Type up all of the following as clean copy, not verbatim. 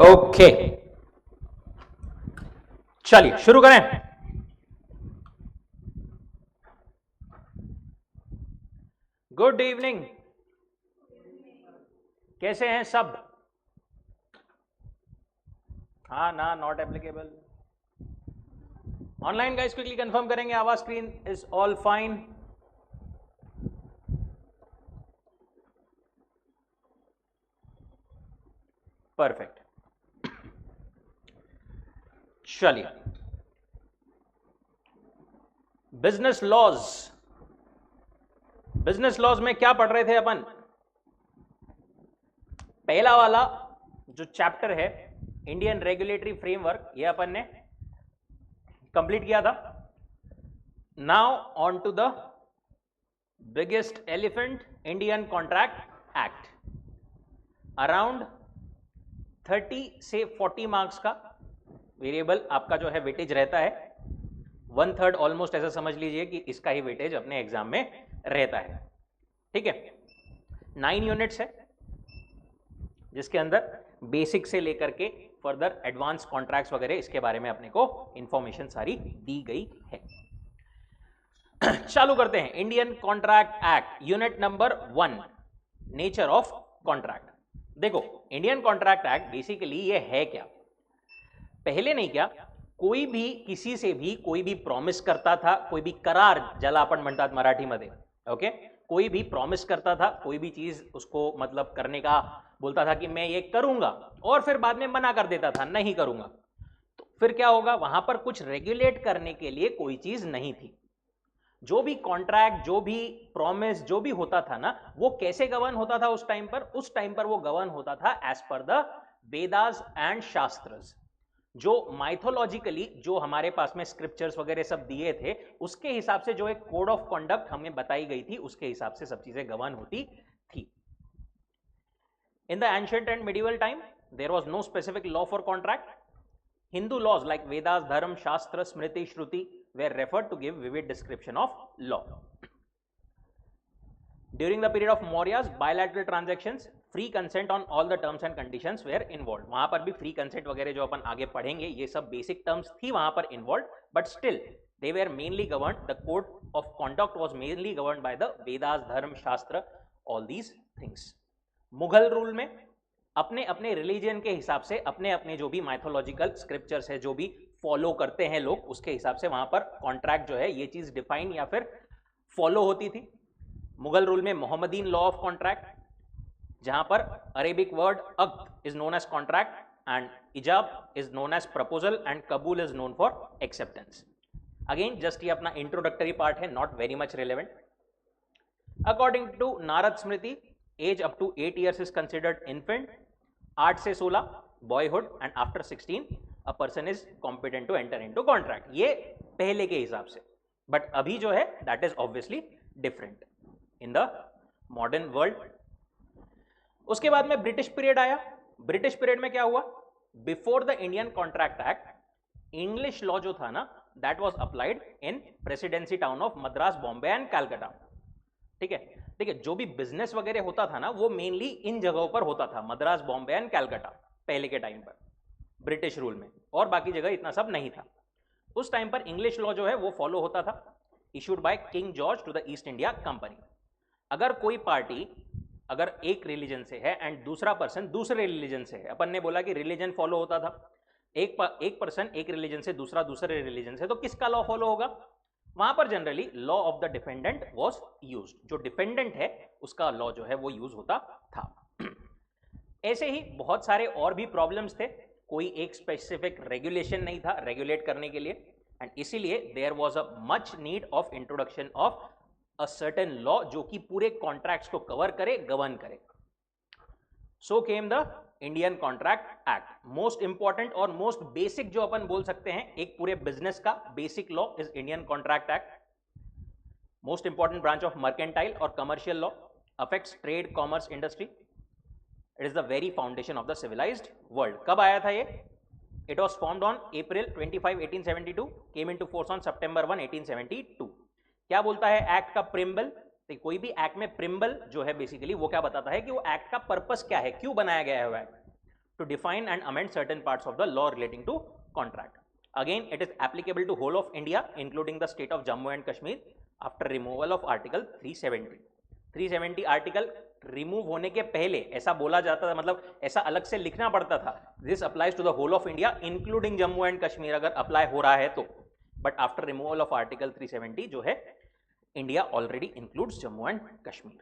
Okay, चलिए शुरू करें। गुड इवनिंग, कैसे हैं सब? हाँ ना, not applicable. Online guys quickly confirm करेंगे आवाज screen is all fine. Perfect. चलिए, बिजनेस लॉज। बिजनेस लॉज में क्या पढ़ रहे थे अपन? पहला वाला जो चैप्टर है इंडियन रेगुलेटरी फ्रेमवर्क, ये अपन ने कंप्लीट किया था। Now on to the biggest elephant, Indian contract act. Around 30 से 40 मार्क्स का वेरिएबल आपका जो है वेटेज रहता है। 1/3 ऑलमोस्ट ऐसा समझ लीजिए कि इसका ही वेटेज अपने एग्जाम में रहता है। ठीक है, 9 यूनिट्स है जिसके अंदर बेसिक से लेकर के फर्दर एडवांस कॉन्ट्रैक्ट्स वगैरह इसके बारे में अपने को इंफॉर्मेशन सारी दी गई है। चालू करते हैं। Indian contract act, unit number 1, nature of contract. देखो, इंडियन कॉन्ट्रैक्ट एक्ट बेसिकली ये है क्या? पहले नहीं क्या, कोई भी किसी से भी कोई भी प्रॉमिस करता था, कोई भी करार, ज्याला आपण म्हणतात मराठीमध्ये, ओके, कोई भी प्रॉमिस करता था, कोई भी चीज उसको मतलब करने का बोलता था कि मैं ये करूंगा, और फिर बाद में मना कर देता था, नहीं करूंगा। तो फिर क्या होगा? वहां पर कुछ रेगुलेट करने के लिए कोई चीज नहीं थी। जो भी कॉन्ट्रैक्ट, जो भी प्रॉमिस, जो भी होता था ना, वो कैसे गवर्न होता था उस टाइम पर? उस टाइम पर वो गवर्न होता था as per the Vedas and shastras. जो माइथोलॉजिकली जो हमारे पास में स्क्रिप्चर्स वगैरह सब दिए थे, उसके हिसाब से जो एक कोड ऑफ कंडक्ट हमें बताई गई थी, उसके हिसाब से सब चीजें गवर्न होती थी। In the ancient and medieval time there was no specific law for contract. Hindu laws like Vedas, Dharma, Shastra, Smriti, Shruti were referred to give vivid description of law. During the period of Mauryas, bilateral transactions, free consent on all the terms and conditions were involved. वहां पर भी free consent वगैरह जो अपन आगे पढ़ेंगे, ये सब basic terms थी वहां पर involved, but still they were mainly governed. The code of conduct was mainly governed by the Vedas, Dharma, Shastra, all these things. Mughal rule में अपने अपने रिलीजन के हिसाब से, अपने अपने जो भी माइथोलॉजिकल स्क्रिप्चर्स है, जो भी फॉलो करते हैं लोग, उसके हिसाब से वहां पर कॉन्ट्रैक्ट जो है ये चीज डिफाइन या फिर फॉलो होती थी। मुगल रूल में मोहम्मदीन लॉ ऑफ कॉन्ट्रैक्ट, जहां पर अरेबिक वर्ड अक्द is known as contract and इजाब is known as proposal and कबूल is known for acceptance. Again just ये अपना इंट्रोडक्टरी पार्ट है, not very much relevant. According to Narada Smriti, as up to 8 years is considered infant. 8 से 16 boyhood, and after 16 a person is competent to enter into contract. ये पहले के हिसाब से, but अभी जो है that is obviously different in the modern world. उसके बाद में ब्रिटिश पीरियड आया। ब्रिटिश पीरियड में क्या हुआ? Before the Indian contract act, English law जो था ना, that was applied in presidency town of Madras, Bombay and Calcutta. ठीक है, ठीक है, जो भी बिजनेस वगैरह होता था ना, वो मेनली इन जगहों पर होता था, मद्रास, बॉम्बे एंड कलकत्ता, पहले के टाइम पर ब्रिटिश रूल में, और बाकी जगह इतना सब नहीं था। उस टाइम पर इंग्लिश लॉ जो है वो फॉलो होता था, issued by king George to the East India company. अगर कोई पार्टी अगर एक रिलीजन से है एंड दूसरा पर्सन दूसरे रिलीजन से है, अपन ने बोला कि रिलीजन फॉलो होता था, एक पर्सन एक रिलीजन से, दूसरा दूसरे रिलीजन से, तो किसका लॉ फॉलो होगा? वहां पर generally law of the defendant was used. जो डिफेंडेंट है उसका लॉ जो है वो यूज होता था। ऐसे ही बहुत सारे और भी प्रॉब्लम्स थे, कोई एक स्पेसिफिक रेगुलेशन नहीं था रेगुलेट करने के लिए, एंड इसीलिए there was a much need of introduction of a certain law जो कि पूरे कॉन्ट्रैक्ट्स को कवर करे, गवर्न करे। So came the Indian contract act. Most important और मोस्ट बेसिक जो अपन बोल सकते हैं एक पूरे बिजनेस का basic law is Indian contract act. Most important branch of mercantile और commercial law, affects trade, commerce, industry. It is the very foundation of the civilised world. कब आया था ये? It was formed on April 25, 1872, came into force on September 1, 1872। क्या बोलता है act का preamble? तो कोई भी एक्ट में प्रिम्बल जो है बेसिकली वो क्या बताता है कि वो एक्ट का पर्पस क्या है, क्यों बनाया गया है वो act. to define and amend certain parts of the law relating to contract. Again, it is applicable to whole of India, including the state of Jammu and Kashmir, after removal of Article 370. 370 article remove होने के पहले ऐसा बोला जाता था, मतलब ऐसा अलग से लिखना पड़ता था, this applies to the whole of India including Jammu and Kashmir, अगर अप्लाई हो रहा है तो. But after removal of article 370 जो है, India already includes Jammu and Kashmir.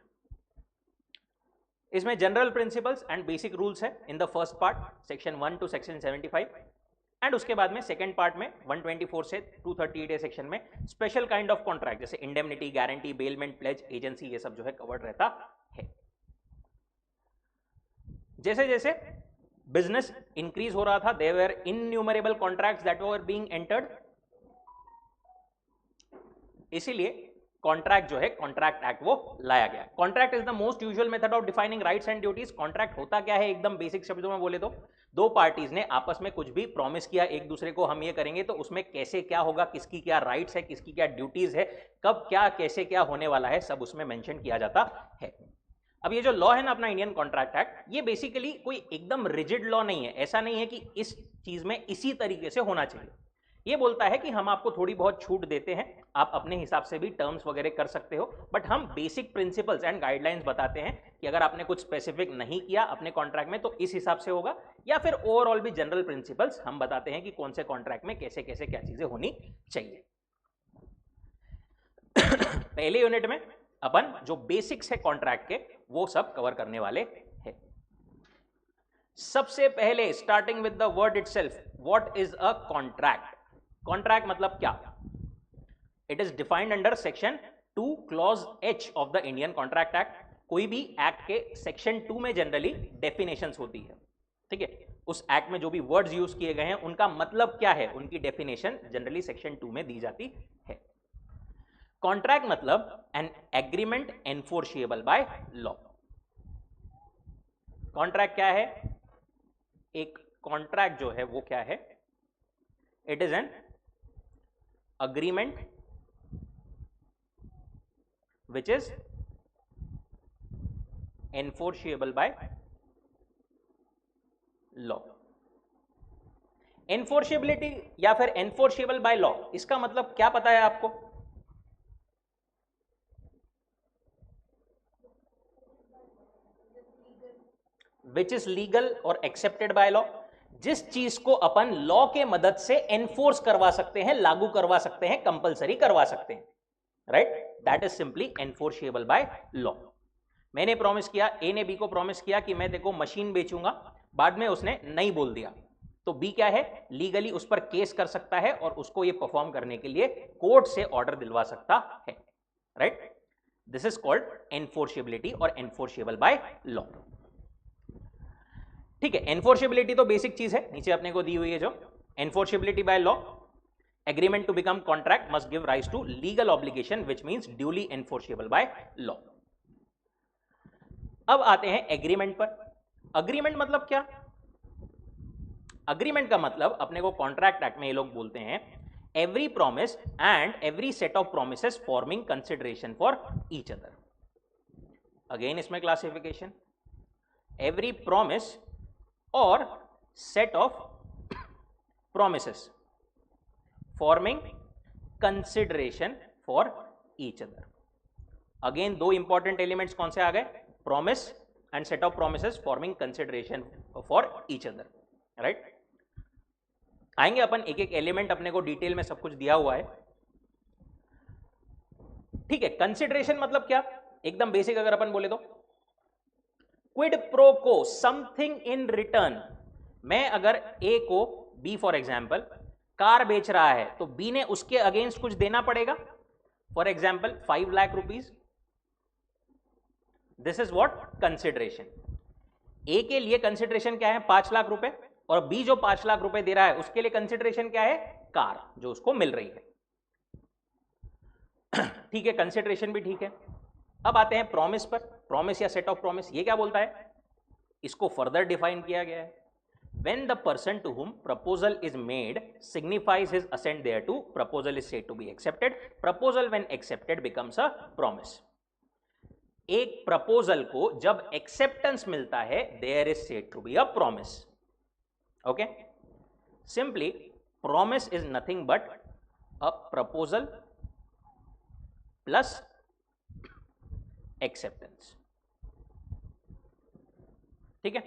इसमें general principles and basic rules है in the first part, section 1 to section 75, and उसके बाद में सेकंड पार्ट में 124 से 238 सेक्शन में स्पेशल काइंड ऑफ कॉन्ट्रैक्ट जैसे indemnity, guarantee, bailment, pledge, agency, ये सब जो है कवर्ड रहता है. जैसे जैसे बिजनेस इंक्रीज हो रहा था, there were innumerable contracts that were being entered, इसीलिए कॉन्ट्रैक्ट जो है, कॉन्ट्रैक्ट एक्ट वो लाया गया. Contract is the most usual method of defining rights and duties. Contract होता क्या है, एकदम बेसिक शब्दों में बोले तो, दो पार्टीज ने आपस में कुछ भी प्रॉमिस किया एक दूसरे को, हम ये करेंगे, तो उसमें कैसे क्या होगा, किसकी क्या राइट्स है, किसकी क्या ड्यूटीज है, कब क्या कैसे क्या होने वाला है, सब उसमें मेंशन किया जाता है. अब ये जो लॉ है ना अपना इंडियन कॉन्ट्रैक्ट एक्ट, ये बेसिकली कोई एकदम रिजिड लॉ नहीं है. ऐसा नहीं है कि इस चीज में इसी तरीके से होना चाहिए. ये बोलता है कि हम आपको थोड़ी बहुत छूट देते हैं, आप अपने हिसाब से भी टर्म्स वगैरह कर सकते हो, बट हम बेसिक प्रिंसिपल्स एंड गाइडलाइंस बताते हैं कि अगर आपने कुछ स्पेसिफिक नहीं किया अपने कॉन्ट्रैक्ट में तो इस हिसाब से होगा, या फिर ओवरऑल भी जनरल प्रिंसिपल्स हम बताते हैं कि कौन से कॉन्ट्रैक्ट में कैसे कैसे क्या चीजें होनी चाहिए. पहले यूनिट में अपन जो बेसिक्स है कॉन्ट्रैक्ट के वो सब कवर करने वाले हैं. सबसे पहले starting with the word itself, what is a contract. Contract मतलब क्या? It is defined under section 2 clause H of the Indian contract act. कोई भी एक्ट के सेक्शन 2 में जनरली डेफिनेशंस होती है, ठीक है. उस एक्ट में जो भी वर्ड्स यूज किए गए हैं उनका मतलब क्या है, उनकी डेफिनेशन जनरली सेक्शन 2 में दी जाती है. कॉन्ट्रैक्ट मतलब an agreement enforceable by law. Contract क्या है? एक कॉन्ट्रैक्ट जो है वो क्या है? It is an agreement which is enforceable by law. enforceability या फिर enforceable by law, इसका मतलब क्या पता है आपको? which is legal or accepted by law. जिस चीज को अपन लॉ के मदद से एनफोर्स करवा सकते हैं, लागू करवा सकते हैं, कंपलसरी करवा सकते हैं, right, that is simply enforceable by law. मैंने प्रॉमिस किया, ए ने बी को प्रॉमिस किया कि मैं देखो मशीन बेचूंगा, बाद में उसने नहीं बोल दिया, तो बी क्या है, लीगली उस पर केस कर सकता है और उसको ये परफॉर्म करने के लिए कोर्ट से ऑर्डर दिलवा सकता है, right. This is called enforceability और एनफोर्सिएबल बाय लॉ. ठीक है, एनफोर्सिबिलिटी तो बेसिक चीज है, नीचे अपने को दी हुई है जो enforceability by law. Agreement to become contract must give rise to legal obligation which means duly enforceable by law. अब आते हैं एग्रीमेंट पर. अग्रीमेंट मतलब क्या? अग्रीमेंट का मतलब अपने को कॉन्ट्रैक्ट एक्ट में ये लोग बोलते हैं every promise and every set of promises forming consideration for each other. Again इसमें classification, every promise or set of promises forming consideration for each other. Again दो important elements कौन से आ गए? Promise and set of promises forming consideration for each other, right? आएंगे अपन एक एक element, अपने को डिटेल में सब कुछ दिया हुआ है, ठीक है. कंसिडरेशन मतलब क्या? एकदम बेसिक अगर अपन बोले तो क्विड प्रो को, समथिंग इन रिटर्न. मैं अगर ए को, बी फॉर एग्जाम्पल कार बेच रहा है, तो बी ने उसके अगेंस्ट कुछ देना पड़ेगा, for example 5 lakh rupees. This is what consideration. A के लिए कंसिडरेशन क्या है? 5 लाख रुपए, और बी जो 5 लाख रुपए दे रहा है उसके लिए कंसिडरेशन क्या है? कार जो उसको मिल रही है, ठीक है. कंसिडरेशन भी ठीक है. अब आते हैं प्रॉमिस पर. प्रॉमिस या सेट ऑफ प्रॉमिस, ये क्या बोलता है? इसको फर्दर डिफाइन किया गया है. When the person to whom proposal is made signifies his assent thereto, proposal is said to be accepted. Proposal when accepted becomes a promise. एक प्रपोजल को जब एक्सेप्टेंस मिलता है, there is said to be a promise. Okay, simply promise is nothing but a proposal plus acceptance. ठीक है,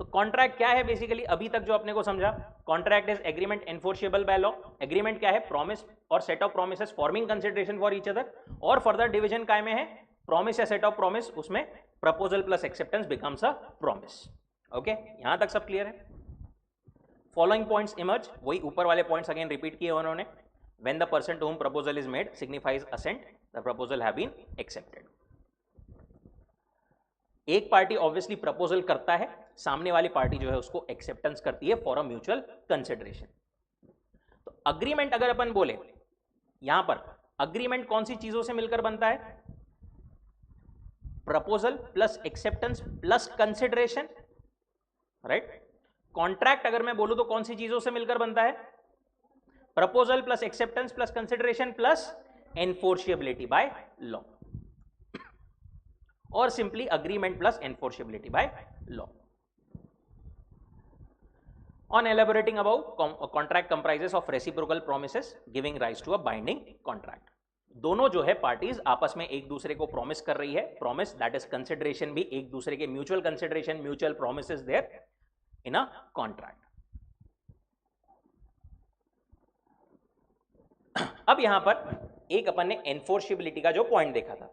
तो contract क्या है बेसिकली, अभी तक जो अपने को समझा, contract is agreement enforceable by law. Agreement क्या है, प्रॉमिस और set of promises forming consideration for each other, और फर्दर डिवीजन काय में है, प्रॉमिस या सेट ऑफ प्रॉमिस, उसमें proposal plus acceptance becomes a promise. Okay, यहां तक सब क्लियर है. फॉलोइंग पॉइंट्स इमर्ज, वही ऊपर वाले पॉइंट्स अगेन रिपीट किए उन्होंने. When the person to whom proposal is made signifies assent, the proposal have been accepted. एक पार्टी ऑब्वियसली प्रपोजल करता है, सामने वाली पार्टी जो है उसको एक्सेप्टेंस करती है फॉर अ म्यूचुअल कंसिडरेशन. तो अग्रीमेंट अगर अपन बोले, यहां पर अग्रीमेंट कौन सी चीजों से मिलकर बनता है, proposal plus acceptance plus consideration, right. Contract अगर मैं बोलूं तो कौन सी चीजों से मिलकर बनता है, proposal plus acceptance plus consideration plus enforceability by law, और simply agreement plus enforceability by law. On elaborating above, a contract comprises of reciprocal promises giving rise to a binding contract. दोनों जो है पार्टीज आपस में एक दूसरे को promise कर रही है, प्रॉमिस दैट इज कंसिडरेशन भी एक दूसरे के, mutual consideration, mutual promises there in a contract. अब यहां पर एक अपन ने एनफोर्सिबिलिटी का जो पॉइंट देखा था,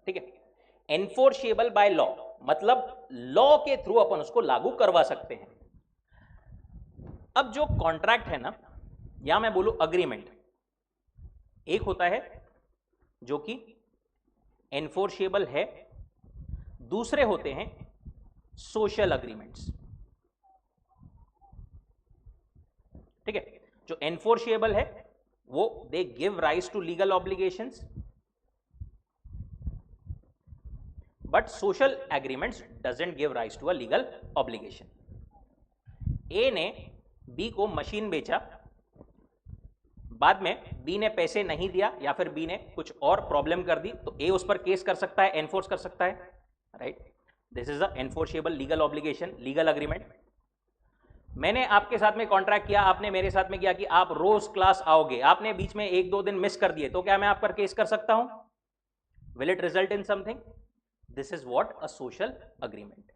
ठीक है. एनफोर्सिएबल बाय लॉ मतलब लॉ के थ्रू अपन उसको लागू करवा सकते हैं. अब जो कॉन्ट्रैक्ट है ना, या मैं बोलूं अग्रीमेंट, एक होता है जो कि एनफोर्सिएबल है, दूसरे होते हैं सोशल अग्रीमेंट्स. ठीक है, जो एनफोर्सिएबल है वो they give rise to legal obligations, but social agreements doesn't give rise to a legal obligation. A ने बी को मशीन बेचा, बाद में बी ने पैसे नहीं दिया या फिर बी ने कुछ और प्रॉब्लम कर दी, तो ए उस पर केस कर सकता है, एनफोर्स कर सकता है, right. This is a enforceable legal obligation, legal agreement. मैंने आपके साथ में कॉन्ट्रैक्ट किया, आपने मेरे साथ में किया कि आप रोज क्लास आओगे, आपने बीच में 1-2 दिन मिस कर दिए, तो क्या मैं आप पर केस कर सकता हूं? Will it result in something? This is what a social agreement.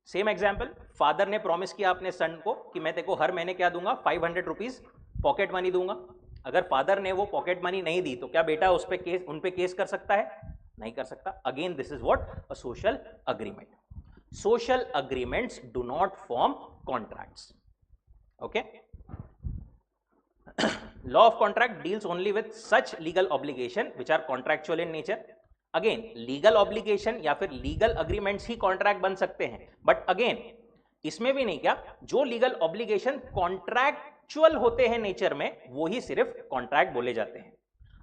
Same example, father ने प्रॉमिस किया अपने सन को कि मैं तेको हर महीने क्या दूंगा, 500 रुपीज पॉकेट मनी दूंगा. अगर फादर ने वो पॉकेट मनी नहीं दी तो क्या बेटा उस पे केस, उन पे केस कर सकता है? नहीं कर सकता. Again this is what a social agreement. Social agreements do not form contracts. Okay, law of contract deals only with such legal obligation which are contractual in nature. Again legal obligation या फिर legal agreements ही contract बन सकते हैं, but again इसमें भी नहीं, क्या जो लीगल ऑब्लिगेशन कॉन्ट्रैक्चुअल होते हैं नेचर में, वो ही सिर्फ कॉन्ट्रैक्ट बोले जाते हैं.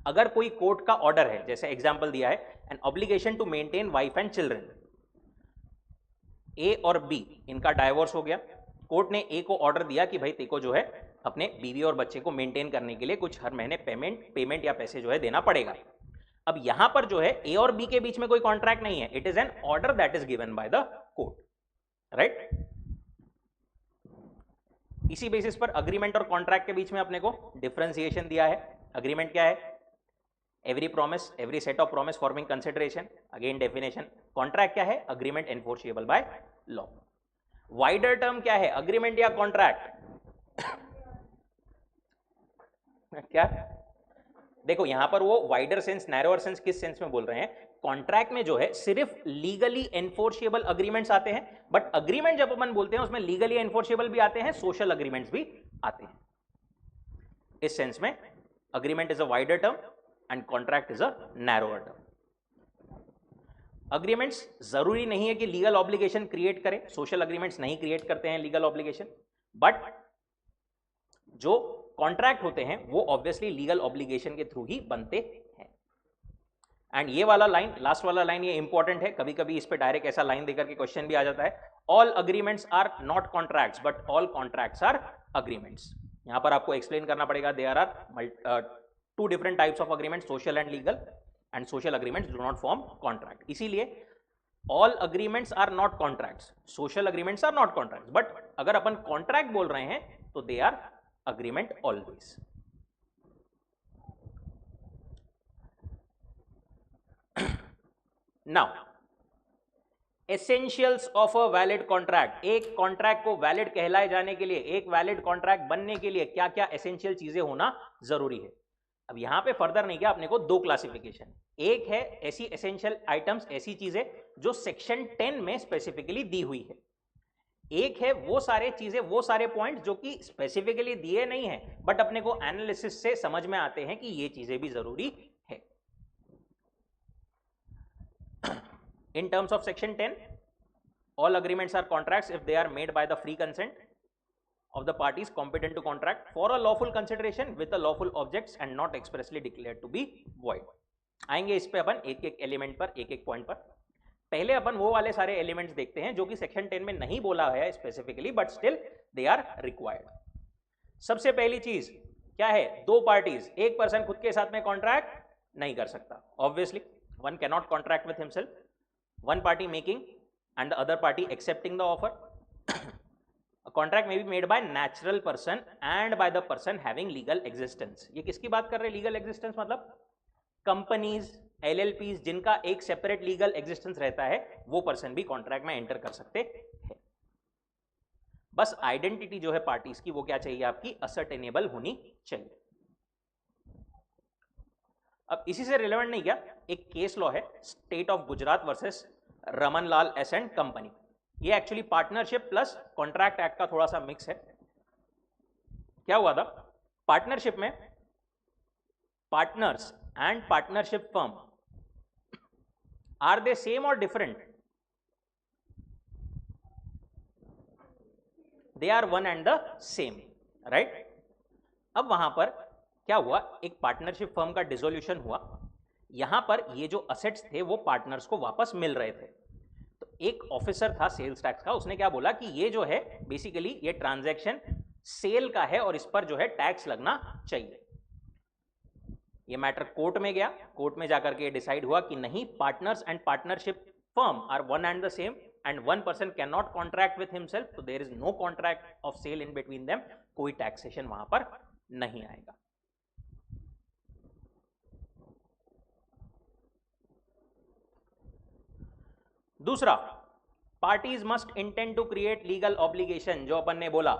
अगर कोई कोर्ट का ऑर्डर है, जैसे एग्जांपल दिया है, an obligation to maintain wife and children, A और बी इनका डाइवोर्स हो गया, कोर्ट ने ए को ऑर्डर दिया कि भाई तेको जो है अपने बीवी और बच्चे को मेंटेन करने के लिए कुछ हर महीने पेमेंट या पैसे जो है देना पड़ेगा. अब यहां पर जो है ए और बी के बीच में कोई कॉन्ट्रैक्ट नहीं है, it is an order that is given by the court, right. इसी बेसिस पर अग्रीमेंट और कॉन्ट्रैक्ट के बीच में अपने को डिफरेंशिएशन दिया है. अग्रीमेंट क्या है? Every promise, every set of promise forming consideration, again definition. Contract क्या है? Agreement enforceable by law. Wider term क्या है, अग्रीमेंट या कॉन्ट्रैक्ट? क्या देखो यहां पर वो वाइडर सेंस, नैरोअर सेंस किस सेंस में बोल रहे हैं? कॉन्ट्रैक्ट में जो है सिर्फ लीगली एनफोर्सिएबल अग्रीमेंट्स आते हैं, बट अग्रीमेंट जब अपन बोलते हैं उसमें लीगली एनफोर्सिएबल भी आते हैं, सोशल अग्रीमेंट्स भी आते हैं. इस सेंस में agreement is a wider term and contract is a narrower term. Agreements जरूरी नहीं है कि लीगल ऑब्लिगेशन क्रिएट करें, सोशल अग्रीमेंट्स नहीं क्रिएट करते हैं लीगल ऑब्लिगेशन, बट जो कॉन्ट्रैक्ट होते हैं वो ऑब्वियसली लीगल ऑब्लिगेशन के थ्रू ही बनते हैं. एंड ये वाला लाइन, लास्ट वाला लाइन, ये इंपॉर्टेंट है. कभी कभी इस पे डायरेक्ट ऐसा लाइन देकर के क्वेश्चन भी आ जाता है, all agreements are not contracts but all contracts are agreements. यहां पर आपको एक्सप्लेन करना पड़ेगा, there are 2 different types of agreement, social and legal, and social agreements do not form contract. इसीलिए all agreements are not contracts, social agreements are not contracts, but अगर अपन contract बोल रहे हैं तो they are agreement always. Now essentials of a valid contract. एक contract को valid कहलाए जाने के लिए, एक वैलिड कॉन्ट्रैक्ट बनने के लिए क्या क्या एसेंशियल चीजें होना जरूरी है. अब यहां पे फर्दर नहीं किया, अपने को दो क्लासिफिकेशन. एक है ऐसी एसेंशियल आइटम्स, ऐसी चीजें जो सेक्शन 10 में स्पेसिफिकली दी हुई है. एक है वो सारे चीजें, वो सारे पॉइंट जो कि स्पेसिफिकली दिए नहीं है बट अपने को एनालिसिस से समझ में आते हैं कि ये चीजें भी जरूरी है. In terms of section 10, all agreements are contracts if they are made by the free consent of the parties competent to contract for a lawful consideration with a lawful objects and not expressly declared to be void. आएंगे इस पे अपन एक एक element पर, एक एक point पर. पहले अपन वो वाले सारे एलिमेंट्स देखते हैं जो कि सेक्शन 10 में नहीं बोला है specifically but still they are required. सबसे पहली चीज क्या है, दो पार्टीज, एक पर्सन खुद के साथ में कॉन्ट्रैक्ट नहीं कर सकता. Obviously one can not contract with himself. One party making and the other party accepting the offer. A contract may be made by natural person and by the person having legal existence. ये किसकी बात कर रहे हैं legal existence? मतलब companies, LLPs जिनका एक separate legal existence रहता है वो पर्सन भी कॉन्ट्रैक्ट में एंटर कर सकते हैं. बस आइडेंटिटी जो है पार्टीज की वो क्या चाहिए आपकी, असर्टेनेबल होनी चाहिए. अब इसी से रिलेवेंट नहीं क्या, एक केस लॉ है state of Gujarat versus Ramanlal S and company. ये actually partnership plus contract act का थोड़ा सा मिक्स है. क्या हुआ था, पार्टनरशिप में partners and partnership firm are they same और different? They are one and the same, right. अब वहां पर क्या हुआ, एक पार्टनरशिप फर्म का डिसोल्यूशन हुआ. यहां पर ये जो असेट्स थे वो पार्टनर्स को वापस मिल रहे थे. तो एक ऑफिसर था सेल्स टैक्स का, उसने क्या बोला कि ये जो है बेसिकली ये ट्रांजैक्शन सेल का है और इस पर जो है टैक्स लगना चाहिए. ये मैटर कोर्ट में गया, कोर्ट में जाकर के डिसाइड हुआ कि नहीं, partners and partnership firm are one and the same and one person can not contract with himself, तो there is no contract of sale in between them. कोई टैक्सेशन वहां पर नहीं आएगा. दूसरा, parties must intend to create legal obligation. जो अपन ने बोला,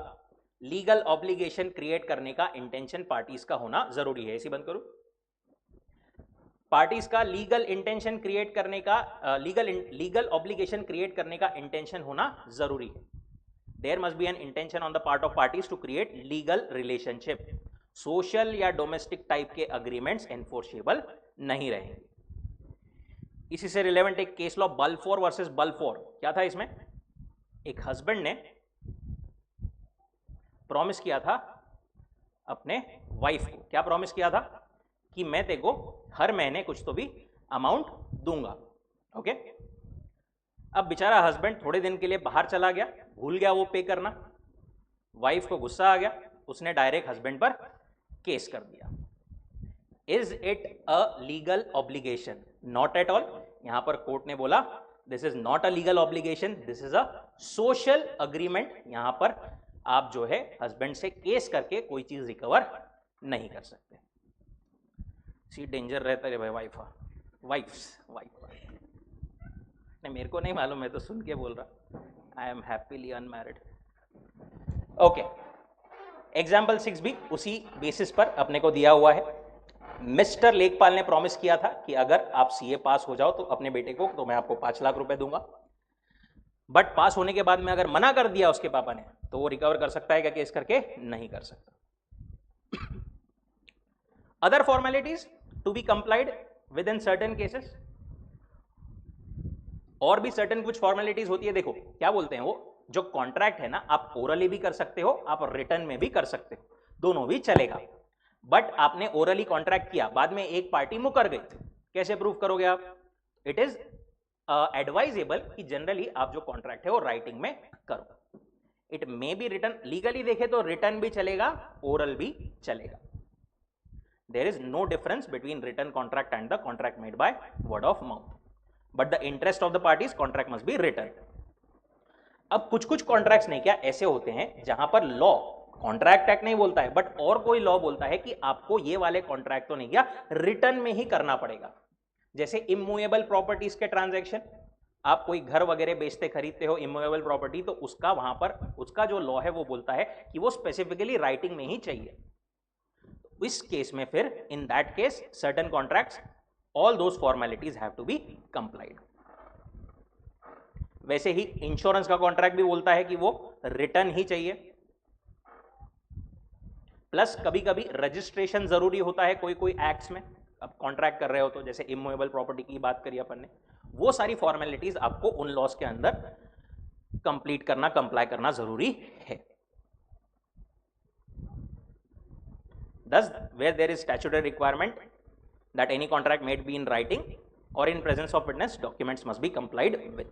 लीगल ऑब्लिगेशन क्रिएट करने का इंटेंशन पार्टीज का होना जरूरी है. इसी बंद करो. पार्टीज का लीगल इंटेंशन क्रिएट करने का, लीगल ऑब्लिगेशन क्रिएट करने का इंटेंशन होना जरूरी है. There must be an intention on the part of parties to create legal relationship. Social या डोमेस्टिक टाइप के अग्रीमेंट्स एनफोर्सेबल नहीं रहेंगे. इसी से रिलेवेंट एक case law Balfour versus Balfour. क्या था इसमें, एक हस्बैंड ने प्रॉमिस किया था अपने वाइफ को. क्या प्रॉमिस किया था कि मैं तेरे को हर महीने कुछ तो भी अमाउंट दूंगा. ओके. अब बेचारा हस्बैंड थोड़े दिन के लिए बाहर चला गया, भूल गया वो पे करना. वाइफ को गुस्सा आ गया, उसने डायरेक्ट हस्बैंड पर केस कर दिया. Is it a legal obligation? Not at all. यहां पर कोर्ट ने बोला this is not a legal obligation, this is a social agreement. यहां पर आप जो है हस्बैंड से केस करके कोई चीज रिकवर नहीं कर सकते. सी डेंजर रहता है भाई वाइफ. नहीं, मेरे को नहीं मालूम, मैं तो सुन के बोल रहा. I am happily unmarried. Okay. Example 6 भी उसी बेसिस पर अपने को दिया हुआ है. मिस्टर लेखपाल ने प्रॉमिस किया था कि अगर आप सीए पास हो जाओ तो अपने बेटे को, तो मैं आपको 5 लाख रुपए दूंगा. बट पास होने के बाद में अगर मना कर दिया उसके पापा ने, तो वो रिकवर कर सकता है क्या केस करके? नहीं कर सकता. Other formalities to be complied with in certain cases. और भी सर्टेन कुछ फॉर्मेलिटीज होती है. देखो क्या बोलते हैं वो, जो कॉन्ट्रैक्ट है ना, आप ओरली भी कर सकते हो, आप रिटर्न में भी कर सकते हो, दोनों भी चलेगा. बट आपने ओरली कॉन्ट्रैक्ट किया, बाद में एक पार्टी मुकर गई, कैसे प्रूव करोगे आप? इट इज एडवाइजेबल कि जनरली आप जो कॉन्ट्रैक्ट है वो राइटिंग में करो. It may be written. Legally देखे तो रिटर्न भी चलेगा, ओरल भी चलेगा. There is no difference between written contract and the contract made by word of mouth. But the interest of the parties contract must be written. अब कुछ कुछ contracts नहीं क्या ऐसे होते हैं जहां पर लॉ, कॉन्ट्रैक्ट एक्ट नहीं बोलता है बट और कोई लॉ बोलता है कि आपको ये वाले कॉन्ट्रैक्ट तो नहीं किया, रिटर्न में ही करना पड़ेगा। जैसे इमूवेबल प्रॉपर्टीज के ट्रांजैक्शन, आप कोई घर वगैरह बेचते खरीदते हो इमूवेबल प्रॉपर्टी, तो उसका वहां पर उसका जो लॉ है वो बोलता है कि वो स्पेसिफिकली राइटिंग में ही चाहिए। इस केस में फिर in that case certain contracts all those formalities have to be complied. वैसे ही इंश्योरेंस का कॉन्ट्रैक्ट भी बोलता है कि वो रिटर्न ही चाहिए, प्लस कभी कभी रजिस्ट्रेशन जरूरी होता है कोई कोई एक्ट्स में। अब कॉन्ट्रैक्ट कर रहे हो तो जैसे इमूवेबल प्रॉपर्टी की बात करी अपन ने, वो सारी फॉर्मेलिटीज आपको उन लॉस के अंदर कंप्लीट करना, कंप्लाई करना जरूरी है। Thus, where there is statutory requirement that any contract may be in writing or in presence of witness, documents must be complied with.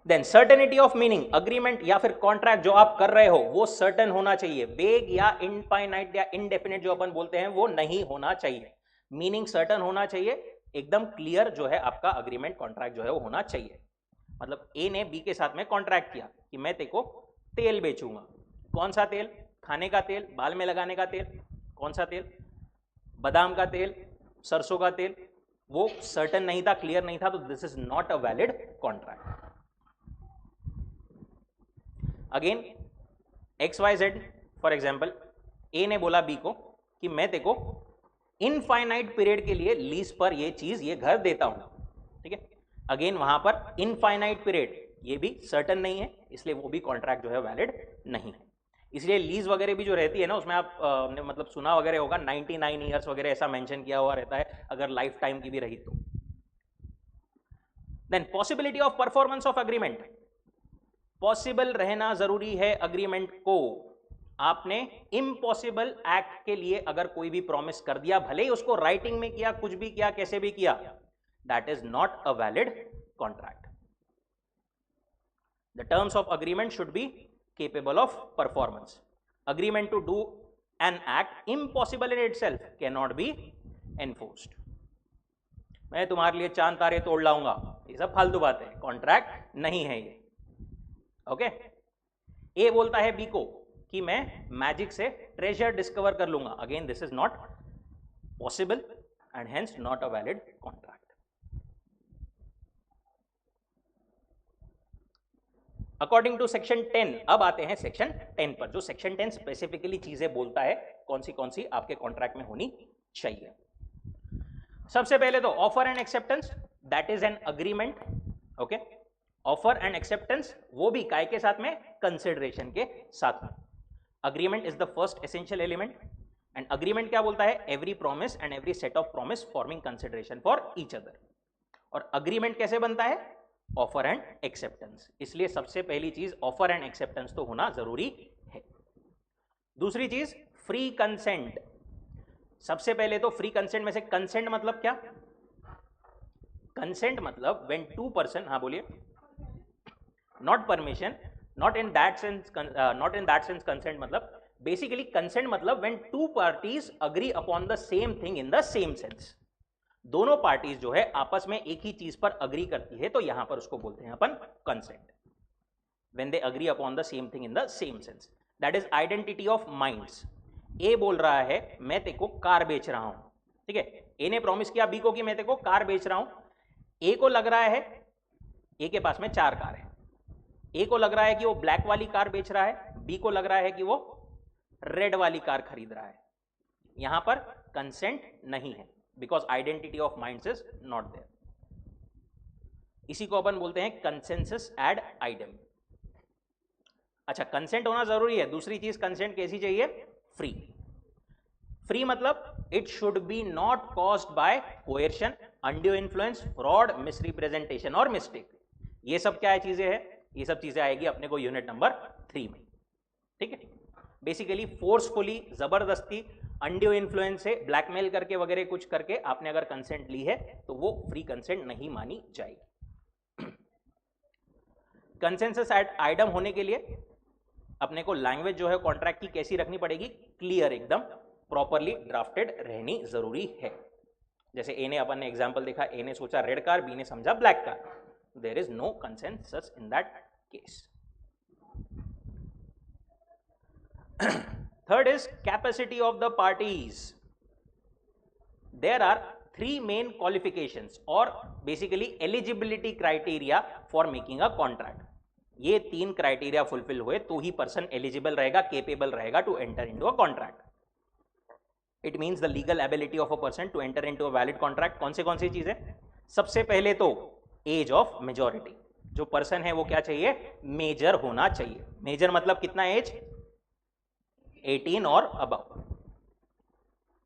Then certainty of meaning, agreement या फिर contract जो आप कर रहे हो वो certain होना चाहिए। vague या infinite या indefinite जो अपन बोलते हैं वो नहीं होना चाहिए। meaning certain होना चाहिए, एकदम clear जो है आपका agreement contract जो है वो होना चाहिए। मतलब A ने B के साथ में contract किया कि मैं तेको तेल बेचूंगा। कौन सा तेल? खाने का तेल, बाल में लगाने का तेल। कौन सा तेल? बादाम का तेल, सरसों का तेल। वो सर्टेन नहीं था, क्लियर नहीं था, तो this is not a valid contract. Again XYZ for example, A ने बोला बी को कि मैं तेको इनफाइनाइट पीरियड के लिए लीज पर ये चीज, ये घर देता हूं। ठीक है, अगेन वहां पर इनफाइनाइट पीरियड ये भी सर्टेन नहीं है, इसलिए वो भी कॉन्ट्रैक्ट जो है वैलिड नहीं है। इसलिए लीज वगैरह भी जो रहती है ना, उसमें आप ने मतलब सुना वगैरह होगा 99 ईयर्स वगैरह ऐसा मेंशन किया हुआ रहता है, अगर लाइफ टाइम की भी रही तो। Then possibility of performance of agreement, possible रहना जरूरी है अग्रीमेंट को। आपने इम्पॉसिबल एक्ट के लिए अगर कोई भी प्रॉमिस कर दिया, भले ही उसको राइटिंग में किया, कुछ भी किया, कैसे भी किया, that is not a valid contract. The terms of agreement should be capable of performance. Agreement to do an act impossible in itself cannot be enforced. मैं तुम्हारे लिए चांद तारे तोड़ लाऊंगा, ये सब फालतू बात है, कॉन्ट्रैक्ट नहीं है ये। ओके, ए बोलता है बी को कि मैं मैजिक से ट्रेजर डिस्कवर कर लूंगा, again this is not possible and hence not a valid contract. According to section 10, अब आते हैं सेक्शन 10 पर, जो सेक्शन 10 स्पेसिफिकली चीजें बोलता है कौन सी आपके कॉन्ट्रैक्ट में होनी चाहिए। सबसे पहले तो offer and acceptance, that is an agreement. Okay, offer and acceptance वो भी काय के साथ में? कंसिडरेशन के साथ में। Agreement is the first essential element and agreement क्या बोलता है? Every promise and every set of promise forming consideration for each other. और अग्रीमेंट कैसे बनता है? Offer and acceptance. इसलिए सबसे पहली चीज ऑफर एंड एक्सेप्टेंस तो होना जरूरी है। दूसरी चीज फ्री कंसेंट। सबसे पहले तो फ्री कंसेंट में से कंसेंट मतलब क्या? कंसेंट मतलब व्हेन टू पर्सन, हाँ बोलिए, not permission, not in that sense consent मतलब बेसिकली कंसेंट मतलब when two parties agree upon the same thing in the same sense. दोनों पार्टीज जो है आपस में एक ही चीज पर अग्री करती है, तो यहां पर उसको बोलते हैं अपन consent. When they agree upon the same thing in the same sense, that is identity of minds. A बोल रहा है मैं तेको कार बेच रहा हूं, ठीक है, ए ने प्रॉमिस किया बी को कि मैं तेको कार बेच रहा हूं। ए को लग रहा है, ए के पास में 4 कार है, ए को लग रहा है कि वो ब्लैक वाली कार बेच रहा है, बी को लग रहा है कि वो रेड वाली कार खरीद रहा है। यहां पर कंसेंट नहीं है, because identity of minds is not there. इसी को अपन बोलते हैं कंसेंसस एड आइडम। अच्छा, कंसेंट होना जरूरी है। दूसरी चीज कंसेंट कैसी चाहिए? फ्री। फ्री मतलब it should be not caused by coercion, undue influence, fraud, misrepresentation और मिस्टेक। ये सब क्या है चीजें हैं? ये सब चीजें आएगी अपने को यूनिट नंबर 3 में। ठीक है, बेसिकली फोर्सफुली, जबरदस्ती, अनड्यू इन्फ्लुएंस से ब्लैकमेल करके वगैरह कुछ करके आपने अगर कंसेंट ली है तो वो फ्री कंसेंट नहीं मानी जाएगी। कंसेंसस एड आइडम होने के लिए अपने को लैंग्वेज जो है कॉन्ट्रैक्ट की कैसी रखनी पड़ेगी? क्लियर, एकदम प्रॉपरली ड्राफ्टेड रहनी जरूरी है। जैसे ए ने, अपन ने एग्जाम्पल देखा, ए ने सोचा रेड कार, बी ने समझा black car, there is no consensus in that case. Third is capacity of the parties. There are three main qualifications or basically eligibility criteria for making a contract. ये तीन criteria fulfil हुए तो ही person eligible रहेगा, capable रहेगा to enter into a contract. It means the legal ability of a person to enter into a valid contract. कौन सी चीजें? सबसे पहले तो एज ऑफ मेजॉरिटी. जो पर्सन है वो क्या चाहिए? मेजर होना चाहिए. मेजर मतलब कितना एज? 18 और अबव.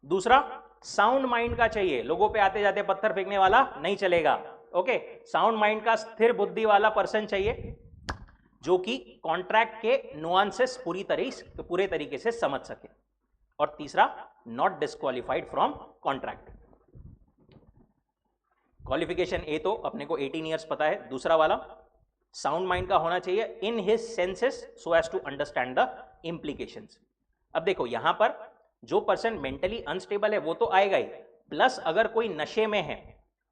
दूसरा, साउंड माइंड का चाहिए. लोगों पे आते जाते पत्थर फेंकने वाला नहीं चलेगा. ओके, साउंड माइंड का स्थिर बुद्धि वाला पर्सन चाहिए जो कि कॉन्ट्रैक्ट के नुआंसेस पूरे तरीके से समझ सके. और तीसरा, not disqualified from contract. Qualification ए तो अपने को 18 ईयर्स पता है. दूसरा वाला, साउंड माइंड का होना चाहिए in his senses so as to understand the implications. अब देखो यहां पर जो पर्सन मेंटली अनस्टेबल है वो तो आएगा ही, प्लस अगर कोई नशे में है,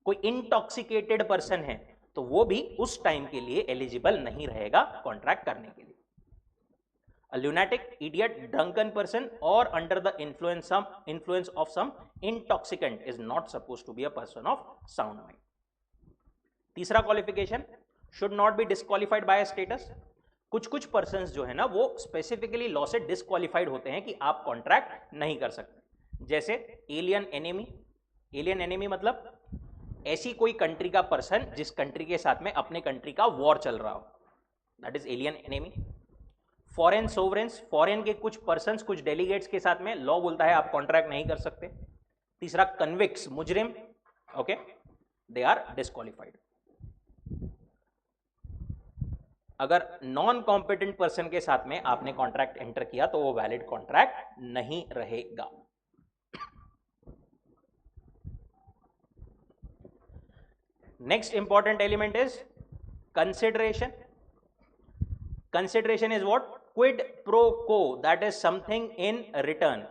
कोई इंटॉक्सिकेटेड पर्सन है, तो वो भी उस टाइम के लिए एलिजिबल नहीं रहेगा कॉन्ट्रैक्ट करने के लिए. A lunatic, idiot, drunken person or under the influence of some intoxicant is not supposed to be a person of sound mind. तीसरा qualification, should not be disqualified by a status. कुछ persons जो है ना वो specifically law से disqualified होते हैं कि आप कॉन्ट्रैक्ट नहीं कर सकते. जैसे एलियन एनिमी. एलियन एनिमी मतलब ऐसी कोई कंट्री का पर्सन जिस कंट्री के साथ में अपने कंट्री का वॉर चल रहा हो, that is alien enemy. Foreign sovereigns, foreign के कुछ पर्सन्स, कुछ डेलीगेट्स के साथ में लॉ बोलता है आप कॉन्ट्रैक्ट नहीं कर सकते. तीसरा, कन्विक्ट्स, मुजरिम, ओके, दे आर डिस्क्वालिफाइड. अगर नॉन कॉम्पिटेंट पर्सन के साथ में आपने कॉन्ट्रैक्ट एंटर किया तो वो वैलिड कॉन्ट्रैक्ट नहीं रहेगा. Next important element is consideration. Consideration is what? Quid pro quo, that is something in return.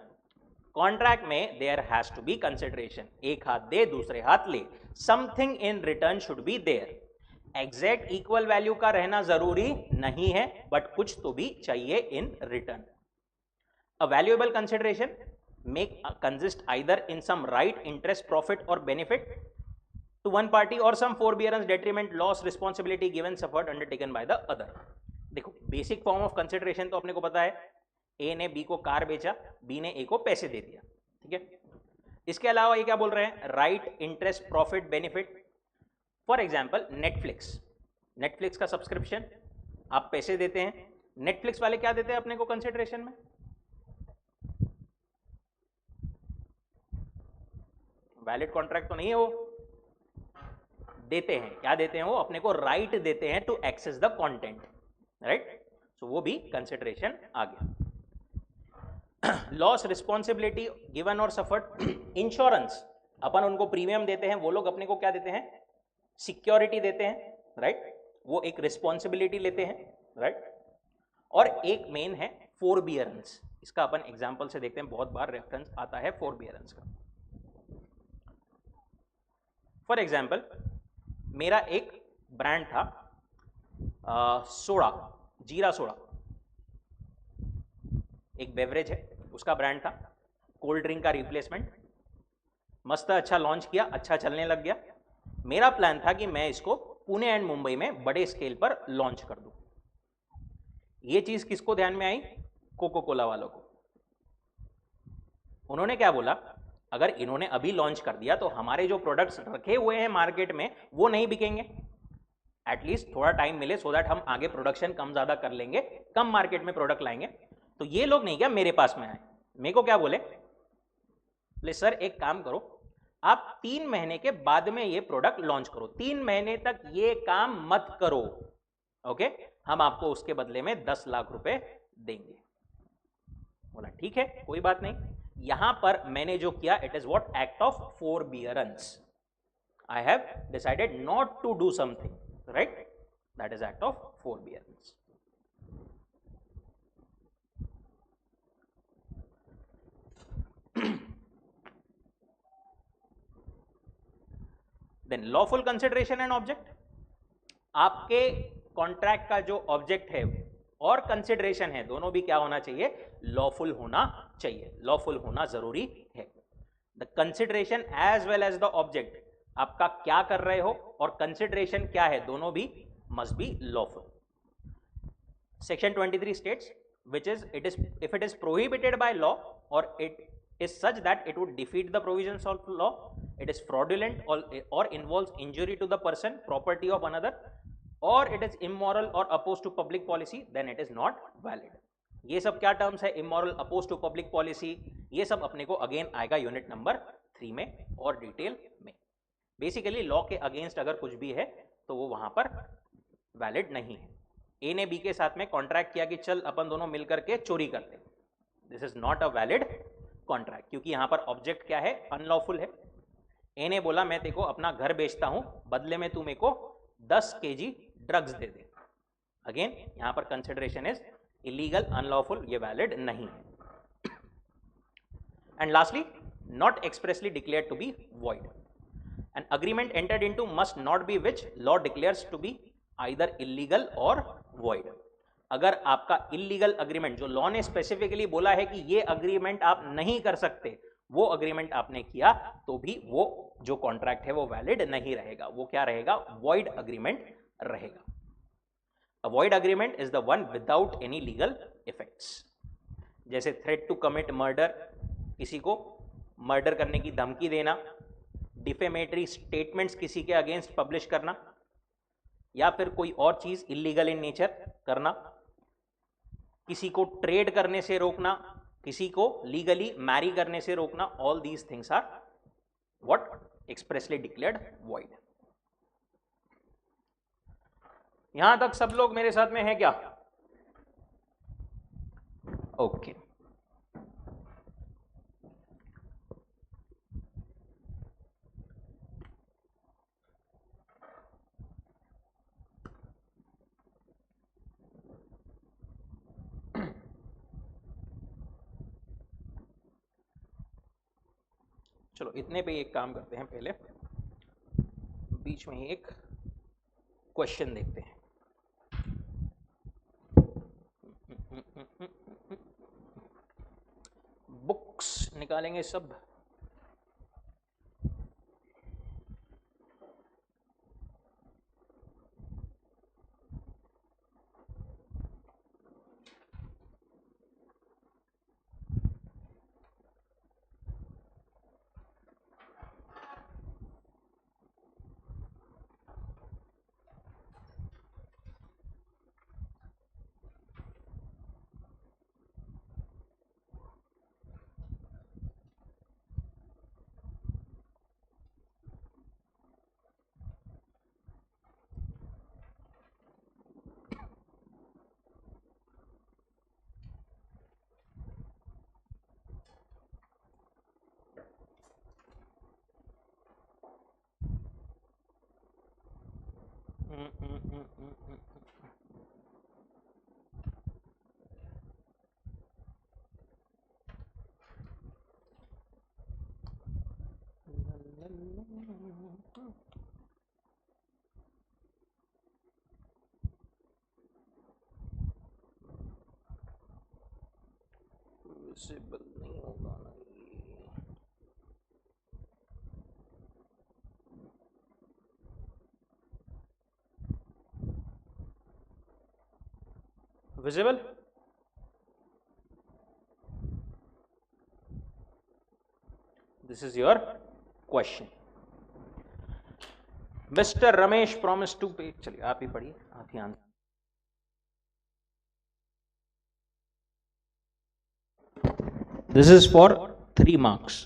Contract में there has to be consideration. एक हाथ दे दूसरे हाथ ले. Something in return should be there. Exact equal value का रहना जरूरी नहीं है, बट कुछ तो भी चाहिए in return. A valuable consideration may consist either in some right, interest, profit or benefit to one party or some forbearance, detriment, loss, responsibility given, suffered, undertaken by the other. देखो basic form of consideration तो अपने को पता है, ए ने B को car बेचा, B ने ए को पैसे दे दिया, ठीक है. इसके अलावा ये क्या बोल रहे हैं? Right, interest, profit, benefit. For example Netflix. Netflix का सब्सक्रिप्शन आप पैसे देते हैं, नेटफ्लिक्स वाले क्या देते हैं अपने को कंसिडरेशन में? वैलिड कॉन्ट्रैक्ट तो नहीं है वो, देते हैं. क्या देते हैं वो? अपने को राइट देते हैं to access the content, right. So वो भी कंसिडरेशन आ गया. लॉस, रिस्पॉन्सिबिलिटी गिवन और सफर्ड. इंश्योरेंस, अपन उनको प्रीमियम देते हैं, वो लोग अपने को क्या देते हैं? सिक्योरिटी देते हैं, राइट. वो एक रिस्पॉन्सिबिलिटी लेते हैं, राइट. और एक मेन है फोरबियरेंस. इसका अपन एग्जाम्पल से देखते हैं, बहुत बार रेफरेंस आता है फोरबियरेंस का. फॉर एग्जाम्पल मेरा एक ब्रांड था सोडा, जीरा सोडा, एक बेवरेज है, उसका ब्रांड था. कोल्ड ड्रिंक का रिप्लेसमेंट, मस्त अच्छा लॉन्च किया, अच्छा चलने लग गया. मेरा प्लान था कि मैं इसको पुणे एंड मुंबई में बड़े स्केल पर लॉन्च कर दूं. ये चीज किसको ध्यान में आई? कोको कोला वालों को. उन्होंने क्या बोला? अगर इन्होंने अभी लॉन्च कर दिया तो हमारे जो प्रोडक्ट्स रखे हुए हैं मार्केट में वो नहीं बिकेंगे. एटलीस्ट थोड़ा टाइम मिले सो दैट हम आगे प्रोडक्शन कम ज्यादा कर लेंगे, कम मार्केट में प्रोडक्ट लाएंगे. तो ये लोग नहीं क्या मेरे पास में आए, मेरे को क्या बोले? बोले सर एक काम करो, आप 3 महीने के बाद में ये प्रोडक्ट लॉन्च करो, 3 महीने तक ये काम मत करो, ओके. हम आपको उसके बदले में 10 लाख रुपए देंगे. बोला ठीक है कोई बात नहीं. यहां पर मैंने जो किया, it is what? Act of forbearance. I have decided not to do something, right. That is act of forbearance. Then lawful consideration and object, आपके कॉन्ट्रैक्ट का जो ऑब्जेक्ट है और कंसिडरेशन है दोनों भी क्या होना चाहिए, लॉफुल होना चाहिए, लॉफुल होना जरूरी है। The consideration as well as the object, आपका क्या कर रहे हो और कंसिडरेशन क्या है, दोनों भी must be lawful. Section 23 states which is it is if it is prohibited by law or it is such that it would defeat the provisions of law, it is fraudulent or involves injury to the person, property of another, or it is immoral or opposed to public policy, then it is not valid. ये सब क्या terms है, immoral, oppose to public policy, ये सब अपने को again आएगा unit number 3 में और डिटेल में। बेसिकली लॉ के अगेंस्ट अगर कुछ भी है तो वो वहां पर वैलिड नहीं है। ए ने बी के साथ में कॉन्ट्रैक्ट किया कि चल अपन दोनों मिलकर के चोरी करते, this is not a valid contract, क्योंकि यहां पर ऑब्जेक्ट क्या है, अनलॉफुल है। ए ने बोला मैं तेरे को अपना घर बेचता हूं, बदले में तू मेरे को 10 kg ड्रग्स दे दे, अगेन यहां पर कंसिडरेशन इज इलीगल, अनलॉफुल, ये वैलिड नहीं है। And lastly, not expressly declared to be void, an agreement entered into must not be which law declares to be either illegal और वॉइड। अगर आपका इलीगल अग्रीमेंट जो law ने specifically बोला है कि ये अग्रीमेंट आप नहीं कर सकते, वो अग्रीमेंट आपने किया तो भी वो जो कॉन्ट्रैक्ट है वो वैलिड नहीं रहेगा, वो क्या रहेगा, वॉइड अग्रीमेंट रहेगा। अ void agreement is the one without any legal effects, जैसे थ्रेट टू कमिट मर्डर, किसी को मर्डर करने की धमकी देना, डिफेमेटरी स्टेटमेंट्स किसी के अगेंस्ट पब्लिश करना, या फिर कोई और चीज इलीगल इन नेचर करना, किसी को ट्रेड करने से रोकना, किसी को लीगली मैरी करने से रोकना, all these things are what expressly declared void. यहां तक सब लोग मेरे साथ में है क्या? ओके चलो इतने पे एक काम करते हैं, पहले बीच में एक क्वेश्चन देखते हैं। बुक्स निकालेंगे सब। विजिबल नहीं होगा ना visible? This is your question. Mister Ramesh promise to pay, चलिए आप ही पढ़िए, आप ही answer. This is for 3 marks.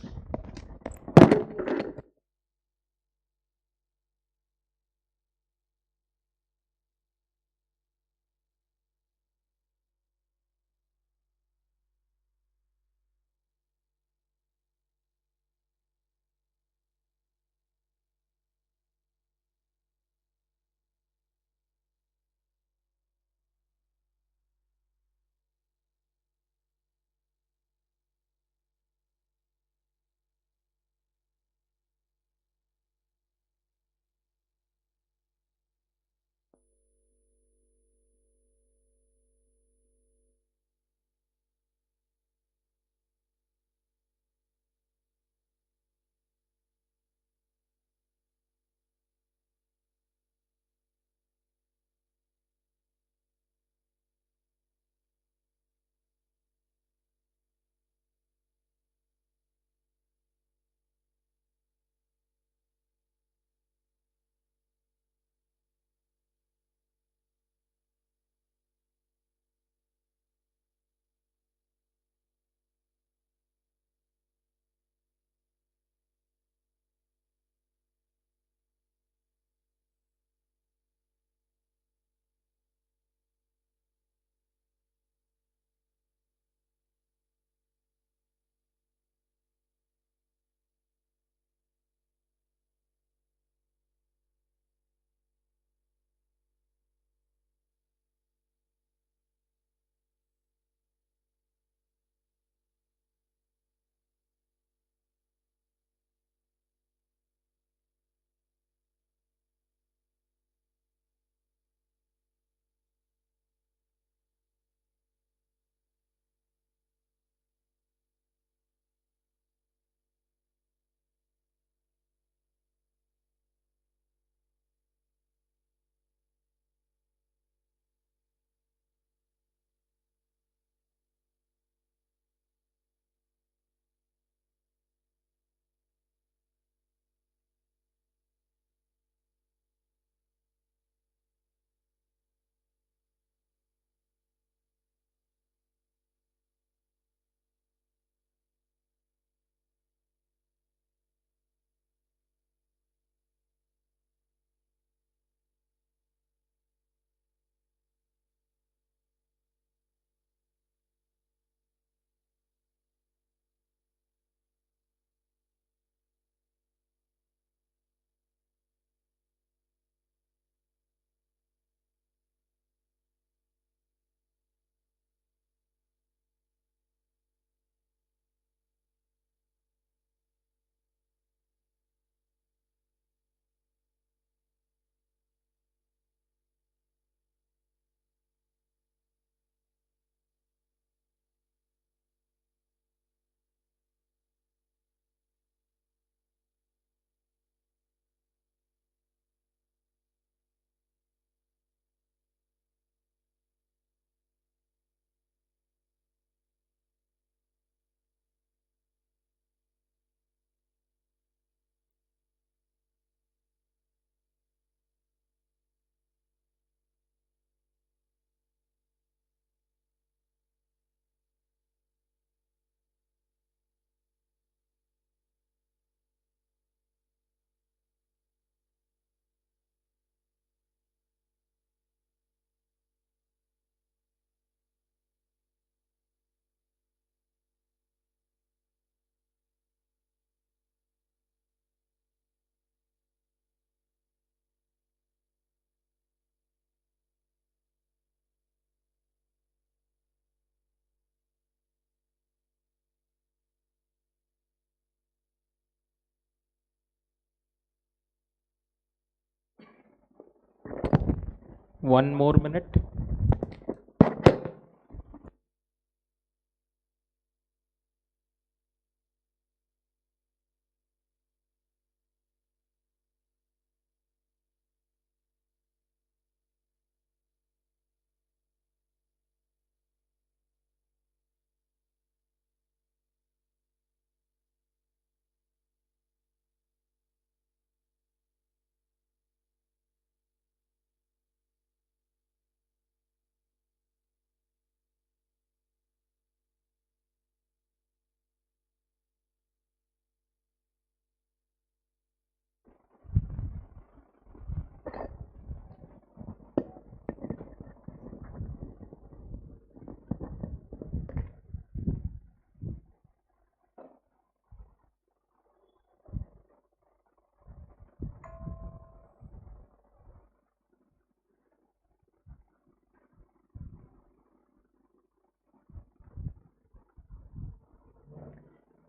1 more minute.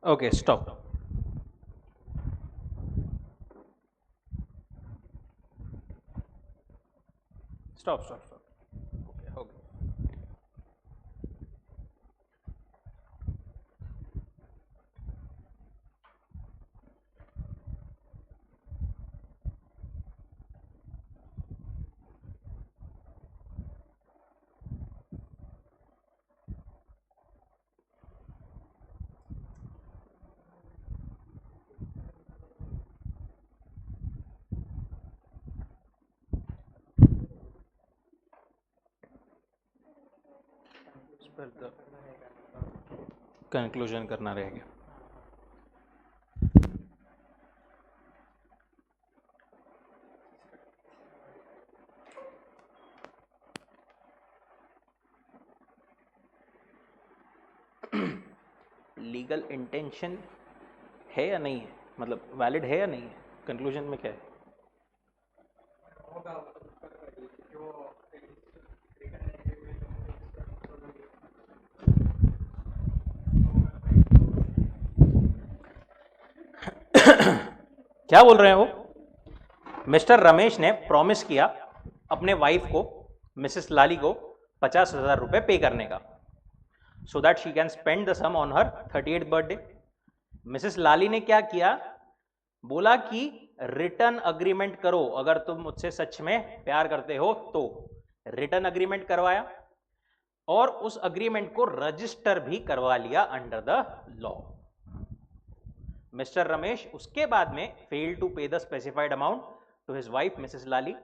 Okay, stop. Stop. Okay, okay. इस पर कंक्लूजन करना रहेगा. लीगल इंटेंशन है या नहीं है, मतलब वैलिड है या नहीं है, कंक्लूजन में क्या है? क्या बोल रहे हैं वो? मिस्टर रमेश ने प्रॉमिस किया अपने वाइफ को, मिसेस लाली को 50,000 रुपए पे करने का, so that she can spend the sum on her 38th birthday. Mrs Lali ने क्या किया? बोला कि रिटर्न अग्रीमेंट करो, अगर तुम मुझसे सच में प्यार करते हो तो. रिटर्न अग्रीमेंट करवाया और उस अग्रीमेंट को रजिस्टर भी करवा लिया under the law. Mr Ramesh उसके बाद में fail to pay the specified amount to his wife Mrs Lali.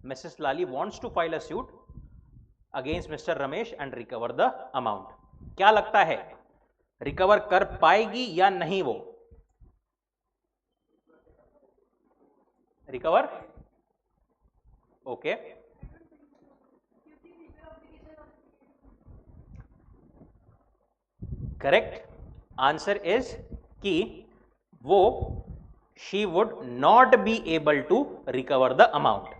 Mrs Lali wants to file a suit against Mr Ramesh and recover the amount. क्या लगता है, रिकवर कर पाएगी या नहीं? वो recover? Okay, correct answer is कि वो she would not be able to recover the amount.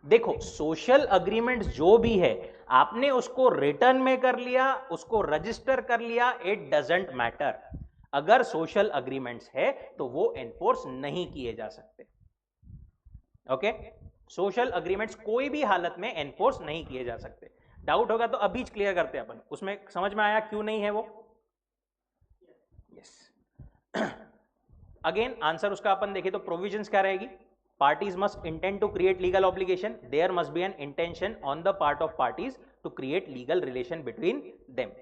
देखो, सोशल अग्रीमेंट जो भी है, आपने उसको रिटर्न में कर लिया, उसको रजिस्टर कर लिया, इट डजंट मैटर. अगर सोशल अग्रीमेंट्स है तो वो एनफोर्स नहीं किए जा सकते. ओके, सोशल अग्रीमेंट्स कोई भी हालत में एनफोर्स नहीं किए जा सकते. डाउट होगा तो अभी क्लियर करते हैं अपन, उसमें समझ में आया क्यों नहीं है वो? यस. अगेन आंसर उसका अपन देखें तो प्रोविजंस क्या रहेगी? Parties must intend to create legal obligation. There must be an intention on the part of parties to create legal relation between them.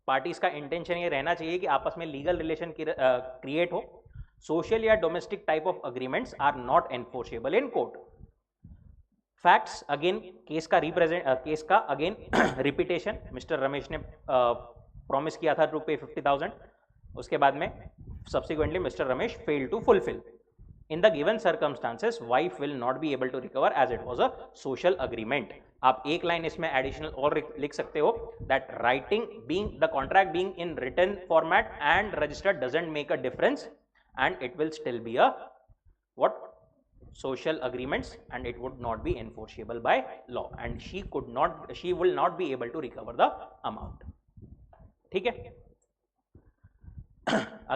Parties का इंटेंशन ये रहना चाहिए कि आपस में लीगल रिलेशन क्रिएट हो. सोशल या domestic type of agreements are not enforceable in court. Facts again, case का अगेन रिपीटेशन. मिस्टर रमेश ने प्रॉमिस किया था टू पे 50,000. उसके बाद में subsequently Mr Ramesh fail to fulfil. In the given circumstances, wife will not be able to recover as it was a social agreement. आप एक लाइन इसमें एडिशनल और लिख सकते हो, that writing being the contract being in written format and registered doesn't make a difference and it will still be a what? Social agreements and it would not be enforceable by law and she will not be able to recover the amount. ठीक है?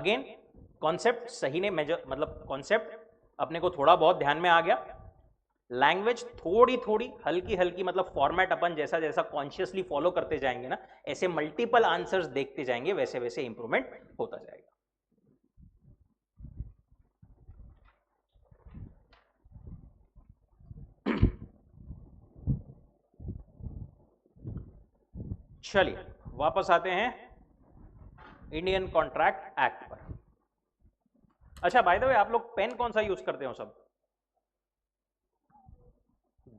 Again concept सही ने major, मतलब concept अपने को थोड़ा बहुत ध्यान में आ गया. लैंग्वेज थोड़ी थोड़ी हल्की हल्की, मतलब फॉर्मेट अपन जैसा जैसा कॉन्शियसली फॉलो करते जाएंगे ना, ऐसे मल्टीपल आंसर्स देखते जाएंगे, वैसे वैसे इंप्रूवमेंट होता जाएगा। चलिए वापस आते हैं इंडियन कॉन्ट्रैक्ट एक्ट पर। अच्छा बाय द वे, आप लोग पेन कौन सा यूज करते हो सब?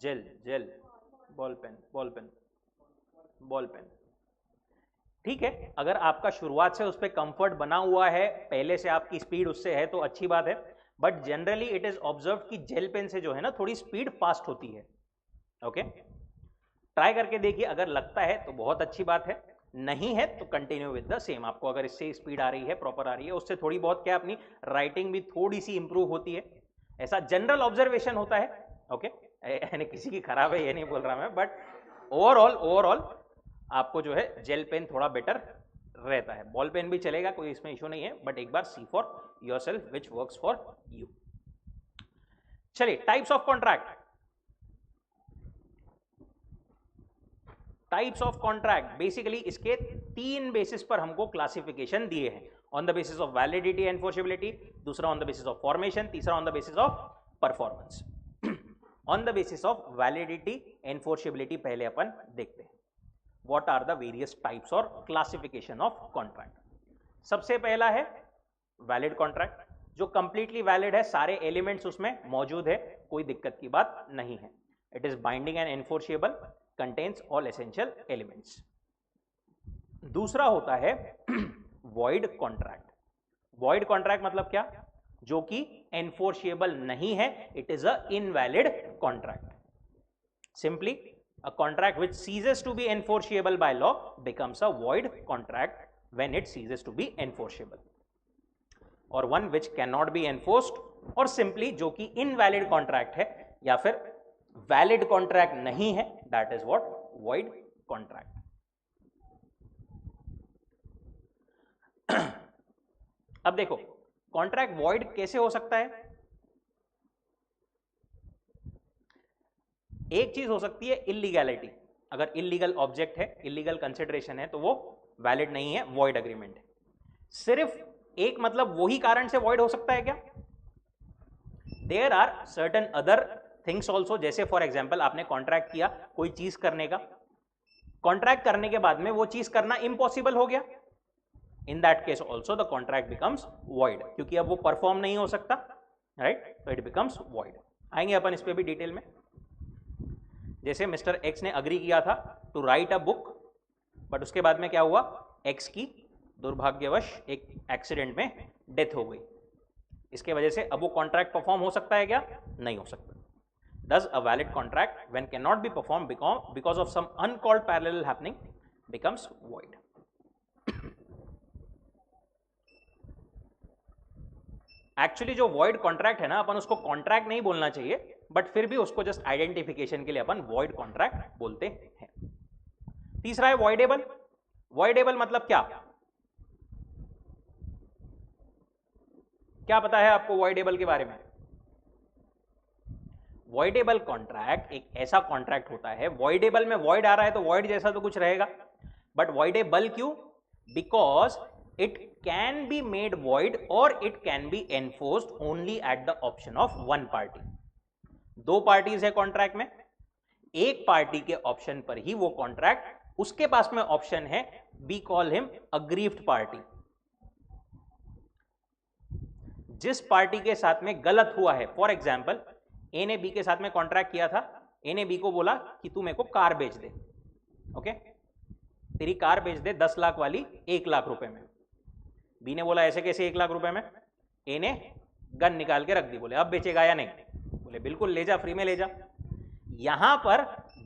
Gel, gel, ball pen, ball pen, ball pen. ठीक है, अगर आपका शुरुआत से उस पर कंफर्ट बना हुआ है, पहले से आपकी स्पीड उससे है तो अच्छी बात है, but generally it is observe कि जेल पेन से जो है ना थोड़ी स्पीड फास्ट होती है। ओके, ट्राई करके देखिए, अगर लगता है तो बहुत अच्छी बात है, नहीं है तो कंटिन्यू विद द सेम। आपको अगर इससे स्पीड आ रही है, प्रॉपर आ रही है, उससे थोड़ी बहुत क्या अपनी राइटिंग भी थोड़ी सी इंप्रूव होती है, ऐसा जनरल ऑब्जर्वेशन होता है। ओके, यानी किसी की खराब है ये नहीं बोल रहा मैं, बट ओवरऑल आपको जो है जेल पेन थोड़ा बेटर रहता है। बॉल पेन भी चलेगा, कोई इसमें इशू नहीं है, बट एक बार see for yourself which works for you. चलिए, types of contract. Types of contract basically इसके 3 बेसिस पर हमको क्लासिफिकेशन दिए हैं। On the basis of validity enforceability, दूसरा on the basis of formation, तीसरा on the basis of performance. On the basis of validity enforceability पहले अपन देखते हैं, what are the various types और क्लासिफिकेशन ऑफ कॉन्ट्रैक्ट। सबसे पहला है वैलिड कॉन्ट्रैक्ट, जो कंप्लीटली वैलिड है, सारे एलिमेंट्स उसमें मौजूद है, कोई दिक्कत की बात नहीं है। It is binding and enforceable, contains all essential elements. दूसरा होता है वॉइड कॉन्ट्रैक्ट। वॉइड कॉन्ट्रैक्ट मतलब क्या? जो कि एनफोर्सेबल नहीं है, it is a invalid contract. Simply a contract which ceases to be enforceable by law becomes a void contract when it ceases to be enforceable, और one which can not be enforced, और simply जो कि invalid contract है या फिर valid contract नहीं है, that is what void contract. अब देखो कॉन्ट्रैक्ट वॉइड कैसे हो सकता है। एक चीज हो सकती है इलीगैलिटी, अगर इलीगल ऑब्जेक्ट है, इलीगल कंसिडरेशन है, तो वो वैलिड नहीं है, वॉइड एग्रीमेंट है। सिर्फ एक मतलब वही कारण से वॉइड हो सकता है क्या? There are certain other things also, जैसे फॉर एग्जाम्पल आपने कॉन्ट्रैक्ट किया कोई चीज करने का, कॉन्ट्रैक्ट करने के बाद में वो चीज करना इम्पॉसिबल हो गया, इन that case also the contract becomes void, क्योंकि अब वो परफॉर्म नहीं हो सकता, राइट, तो इट बिकम्स वॉइड। आएंगे अपन इस पे भी डिटेल में। जैसे मिस्टर एक्स ने अग्री किया था to write a book, but उसके बाद में क्या हुआ, एक्स की दुर्भाग्यवश एक एक्सीडेंट में डेथ हो गई, इसके वजह से अब वो कॉन्ट्रैक्ट परफॉर्म हो सकता है क्या? नहीं हो सकता। Thus, a valid contract, when cannot be performed because of some uncalled parallel happening, becomes void. Actually जो void contract है ना, अपन उसको contract नहीं बोलना चाहिए, बट फिर भी उसको जस्ट आइडेंटिफिकेशन के लिए अपन void contract बोलते हैं। तीसरा है voidable। voidable मतलब क्या? क्या पता है आपको voidable के बारे में? वॉइडेबल कॉन्ट्रैक्ट एक ऐसा कॉन्ट्रैक्ट होता है, वॉइडेबल में वॉइड आ रहा है तो वॉइड जैसा तो कुछ रहेगा, बट वॉइडेबल क्यों? Because it can be made void और it can be enforced only at the option of one party. दो पार्टीज है कॉन्ट्रैक्ट में, एक पार्टी के ऑप्शन पर ही वो कॉन्ट्रैक्ट, उसके पास में ऑप्शन है, we call him aggrieved party. जिस पार्टी के साथ में गलत हुआ है, फॉर एग्जाम्पल ए ने बी के साथ में कॉन्ट्रैक्ट किया था, ए ने बी को बोला कि तू मेरे को कार बेच दे, ओके, तेरी कार बेच दे 10 लाख वाली 1 लाख रुपए में। बी ने बोला ऐसे कैसे 1 लाख रुपए में? ए ने गन निकाल के रख दी, बोले अब बेचेगा या नहीं? बोले बिल्कुल ले जा, फ्री में ले जा। यहां पर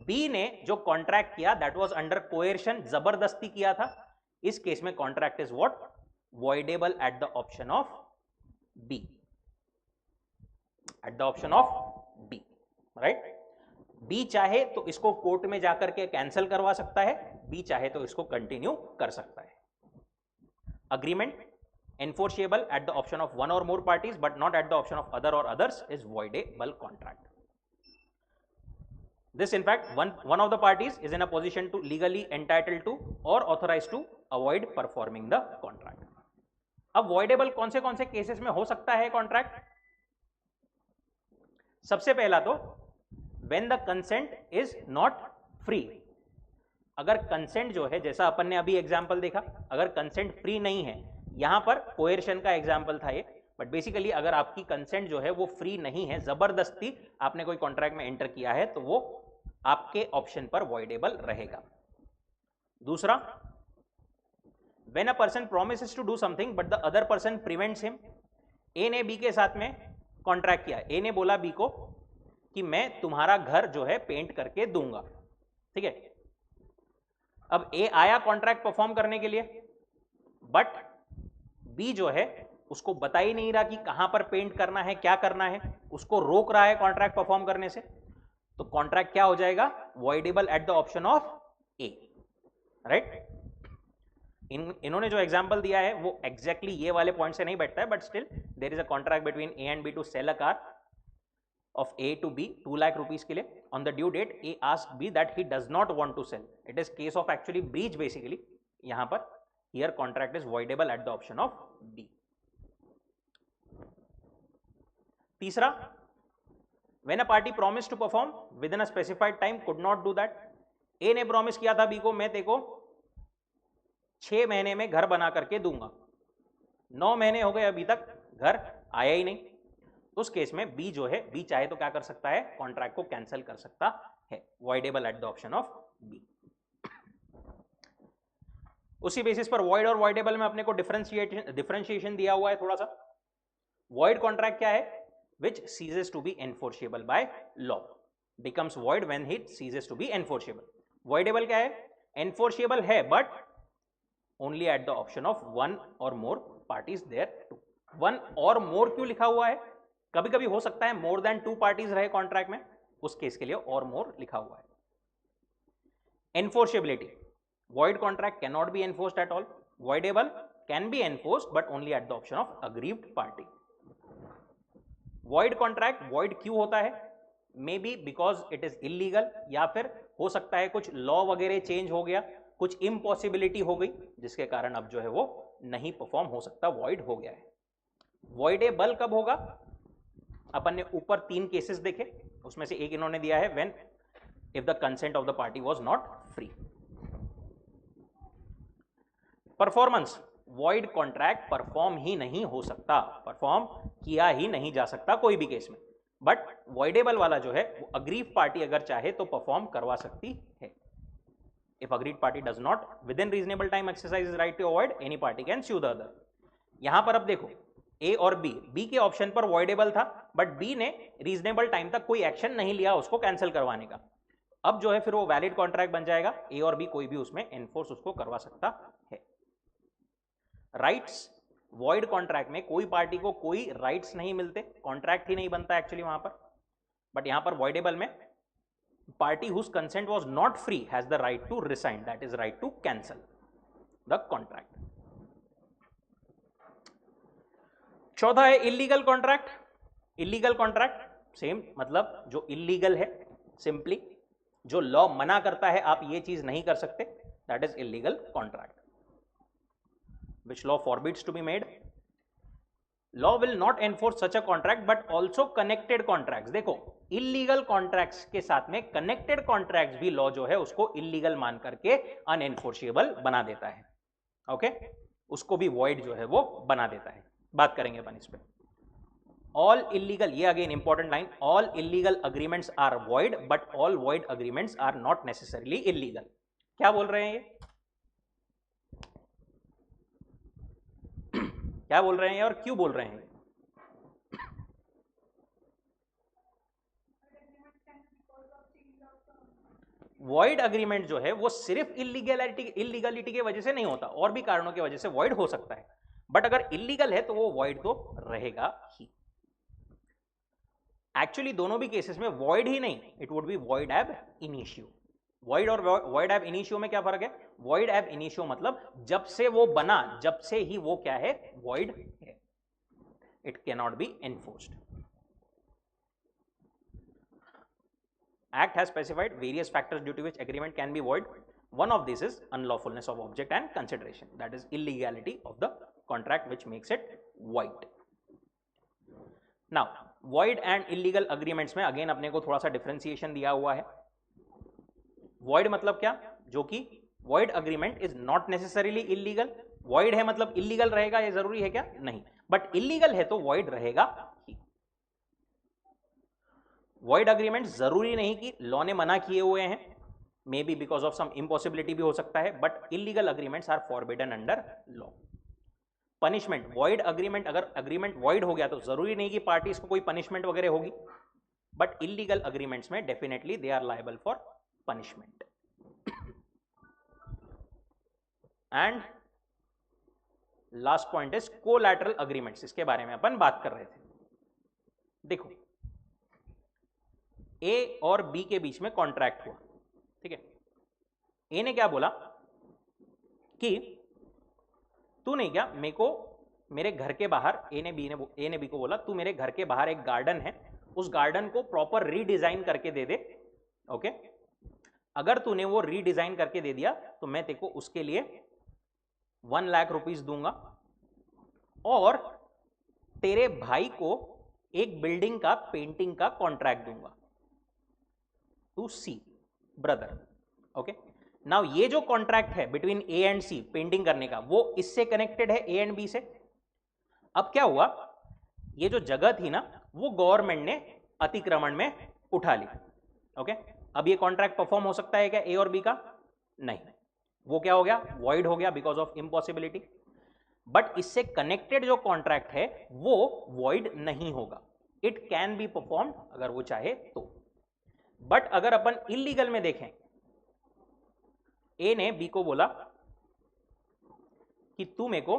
बी ने जो कॉन्ट्रैक्ट किया दैट वाज अंडर कोएर्शन, जबरदस्ती किया था, इस केस में contract is what voidable at the option of B, at the option of B, right. B चाहे तो इसको कोर्ट में जाकर के कैंसिल करवा सकता है, बी चाहे तो इसको कंटिन्यू कर सकता है। Agreement enforceable at the option of one or more parties but not at the option of other or others is voidable contract. This in fact one of the parties is in a position to legally entitled to or authorized to avoid performing the contract. अब voidable कौन से cases में हो सकता है contract? सबसे पहला तो when the consent is not free. अगर कंसेंट जो है, जैसा अपन ने अभी एग्जांपल देखा, अगर कंसेंट फ्री नहीं है, यहां पर कोएर्शन का एग्जांपल था ये, बट बेसिकली अगर आपकी कंसेंट जो है वो फ्री नहीं है, जबरदस्ती आपने कोई कॉन्ट्रैक्ट में एंटर किया है, तो वो आपके ऑप्शन पर वॉइडेबल रहेगा. दूसरा, when a person promises to do something but the other person prevents him. A ने बी के साथ में कॉन्ट्रैक्ट किया, ए ने बोला बी को कि मैं तुम्हारा घर जो है पेंट करके दूंगा, ठीक है. अब ए आया कॉन्ट्रैक्ट परफॉर्म करने के लिए, बट बी जो है उसको बता ही नहीं रहा कि कहां पर पेंट करना है, क्या करना है, उसको रोक रहा है कॉन्ट्रैक्ट परफॉर्म करने से. तो कॉन्ट्रैक्ट क्या हो जाएगा? Voidable at the option of A, right. इन्होंने जो एग्जांपल दिया है वो एग्जैक्टली ये वाले पॉइंट से नहीं बैठता है, but still there is a contract between A and B to sell a car of A to B 2 lakh rupees के लिए. On the due date A asked B that he does not want to sell. It is case of actually breach basically. यहाँ पर here contract is voidable at the option of B. तीसरा, when a party promised to perform within a specified time could not do that. A ने promise किया था B को, मैं तेको 6 महीने में घर बना करके दूंगा. 9 महीने हो गए अभी तक घर आया ही नहीं. उस केस में बी जो है, बी चाहे तो क्या कर सकता है? कॉन्ट्रैक्ट को कैंसिल कर सकता है. Voidable at the option of B. उसी बेसिस पर वॉइड और वॉइडेबल में अपने को डिफरेंशिएशन दिया हुआ है थोड़ा सा. वॉइड कॉन्ट्रैक्ट क्या है? Which ceases to be enforceable by law, becomes void when it ceases to be enforceable. Voidable क्या है? एनफोर्सेबल है but only at the option of one और more parties thereto. One और more क्यों लिखा हुआ है? कभी कभी हो सकता है मोर देन 2 पार्टीज रहे कॉन्ट्रैक्ट में, उस केस के लिए और मोर लिखा हुआ है. Enforceability, void contract cannot be enforced at all. Voidable can be enforced but only at the option of aggrieved party. void contract void क्यों होता है? मे be because it is illegal, या फिर हो सकता है कुछ लॉ वगैरह चेंज हो गया, कुछ इम्पॉसिबिलिटी हो गई जिसके कारण अब जो है वो नहीं परफॉर्म हो सकता, void हो गया है. voidable कब होगा? अपन ने ऊपर 3 केसेस देखे, उसमें से एक इन्होंने दिया है when if the consent of the party was not free. Performance, void contract perform ही नहीं हो सकता, परफॉर्म किया ही नहीं जा सकता कोई भी केस में. बट वॉइडेबल वाला जो है वो अग्रीव पार्टी अगर चाहे तो परफॉर्म करवा सकती है. If agreed party does not within reasonable time exercise right to avoid, any party can sue the other. यहां पर अब देखो ए और बी के ऑप्शन पर वॉइडेबल था, बट बी ने रीजनेबल टाइम तक कोई एक्शन नहीं लिया उसको कैंसिल करवाने का. अब जो है फिर वो वैलिड कॉन्ट्रैक्ट बन जाएगा, ए और बी कोई भी उसमें एनफोर्स उसको करवा सकता है. राइट्स, वॉइड कॉन्ट्रैक्ट में कोई पार्टी को कोई राइट्स नहीं मिलते, कॉन्ट्रैक्ट ही नहीं बनता एक्चुअली वहां पर. बट यहां पर वॉइडेबल में party whose consent was not free has the right to rescind, that is right to cancel the contract. चौथा है illegal contract. Illegal contract same मतलब जो इलीगल है, सिंपली जो लॉ मना करता है आप ये चीज नहीं कर सकते, that is illegal contract. which law forbids to be made. Law will not enforce such a contract but also connected contracts. देखो illegal contracts के साथ में connected contracts भी law जो है उसको illegal मान करके unenforceable बना देता है. ओके, उसको भी void जो है वो बना देता है. बात करेंगे अपन इस पे. All illegal, ये again important line, all illegal agreements are void but all void agreements are not necessarily illegal. क्या बोल रहे हैं ये? क्या बोल रहे हैं और क्यों बोल रहे हैं? वॉइड अग्रीमेंट जो है वो सिर्फ इलीगलिटी की वजह से नहीं होता, और भी कारणों की वजह से वॉइड हो सकता है. बट अगर इलीगल है तो वो वॉइड तो रहेगा ही. एक्चुअली दोनों भी केसेस में वॉइड ही नहीं, इट वुड बी वॉइड एब इनिशियो. वॉइड और वॉइड एब इनिशियो में क्या फर्क है? वॉइड एब इनिशियो मतलब जब से वो बना, जब से ही वो क्या है? वॉइड है. It can not be enforced. act has specified various factors due to which agreement can be void. One of these is unlawfulness of object and consideration, that is illegality of the contract which makes it void. Now void and illegal agreements में again अपने को थोड़ा सा differentiation दिया हुआ है. void मतलब क्या, जो कि void agreement is not necessarily illegal. void है मतलब illegal रहेगा, ये जरूरी है क्या, नहीं, बट illegal है तो void रहेगा ही. void agreement जरूरी नहीं कि लॉ ने मना किए हुए हैं, may be because of some impossibility भी हो सकता है, but illegal agreements are forbidden under law. Punishment, void agreement, अगर अग्रीमेंट वॉइड हो गया तो जरूरी नहीं कि पार्टीज को कोई पनिशमेंट वगैरह होगी, बट इलीगल अग्रीमेंट्स में definitely they are liable for punishment. And last point is collateral agreements, इसके बारे में अपन बात कर रहे थे. देखो ए और बी के बीच में कॉन्ट्रैक्ट हुआ, ठीक है. ए ने क्या बोला कि तूने क्या मेरे को मेरे घर के बाहर, ए ने बी को बोला तू मेरे घर के बाहर एक गार्डन है, उस गार्डन को प्रॉपर रीडिजाइन करके दे दे. ओके, अगर तूने वो रीडिजाइन करके दे दिया तो मैं तेरे को उसके लिए 1 लाख रुपीस दूंगा, और तेरे भाई को एक बिल्डिंग का पेंटिंग का कॉन्ट्रैक्ट दूंगा to C brother. Okay, now ये जो कॉन्ट्रैक्ट है between A and C painting करने का, वो इससे कनेक्टेड है ए एंड बी से. अब क्या हुआ, ये जो जगह थी ना वो गवर्नमेंट ने अतिक्रमण में उठा ली. ओके, अब ये कॉन्ट्रैक्ट परफॉर्म हो सकता है क्या ए और बी का, नहीं, वो क्या हो गया, वॉइड हो गया बिकॉज ऑफ इम्पॉसिबिलिटी. बट इससे कनेक्टेड जो कॉन्ट्रैक्ट है वो वॉइड नहीं होगा, इट कैन बी परफॉर्म्ड अगर वो चाहे तो. बट अगर अपन इलीगल में देखें, ए ने बी को बोला कि तू मेरे को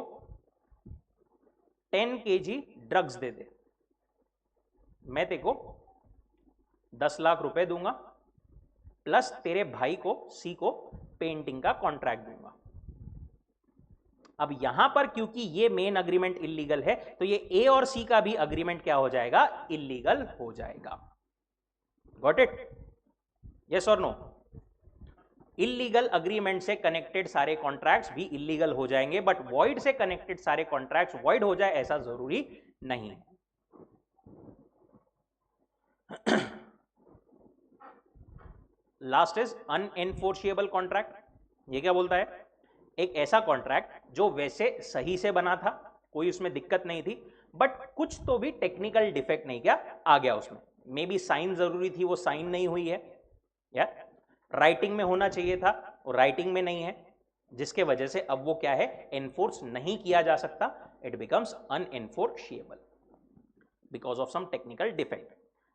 10 kg ड्रग्स दे दे, मैं तेरे को 10 लाख रुपए दूंगा, प्लस तेरे भाई को सी को पेंटिंग का कॉन्ट्रैक्ट दूंगा. अब यहां पर क्योंकि ये मेन अग्रीमेंट इलीगल है तो ये ए और सी का भी अग्रीमेंट क्या हो जाएगा, इलीगल हो जाएगा. गॉट इट, यस और नो. इलीगल अग्रीमेंट से कनेक्टेड सारे कॉन्ट्रैक्ट्स भी इलीगल हो जाएंगे, बट वॉइड से कनेक्टेड सारे कॉन्ट्रैक्ट्स वॉइड हो जाए ऐसा जरूरी नहीं है. Last is अनएनफोर्सिएबल contract. ये क्या बोलता है, एक ऐसा कॉन्ट्रैक्ट जो वैसे सही से बना था, कोई उसमें दिक्कत नहीं थी, बट कुछ तो भी टेक्निकल डिफेक्ट नहीं क्या आ गया उसमें, मे बी साइन जरूरी थी वो साइन नहीं हुई है, या राइटिंग में होना चाहिए था और राइटिंग में नहीं है, जिसके वजह से अब वो क्या है, एनफोर्स नहीं किया जा सकता. It becomes unenforceable because of some technical defect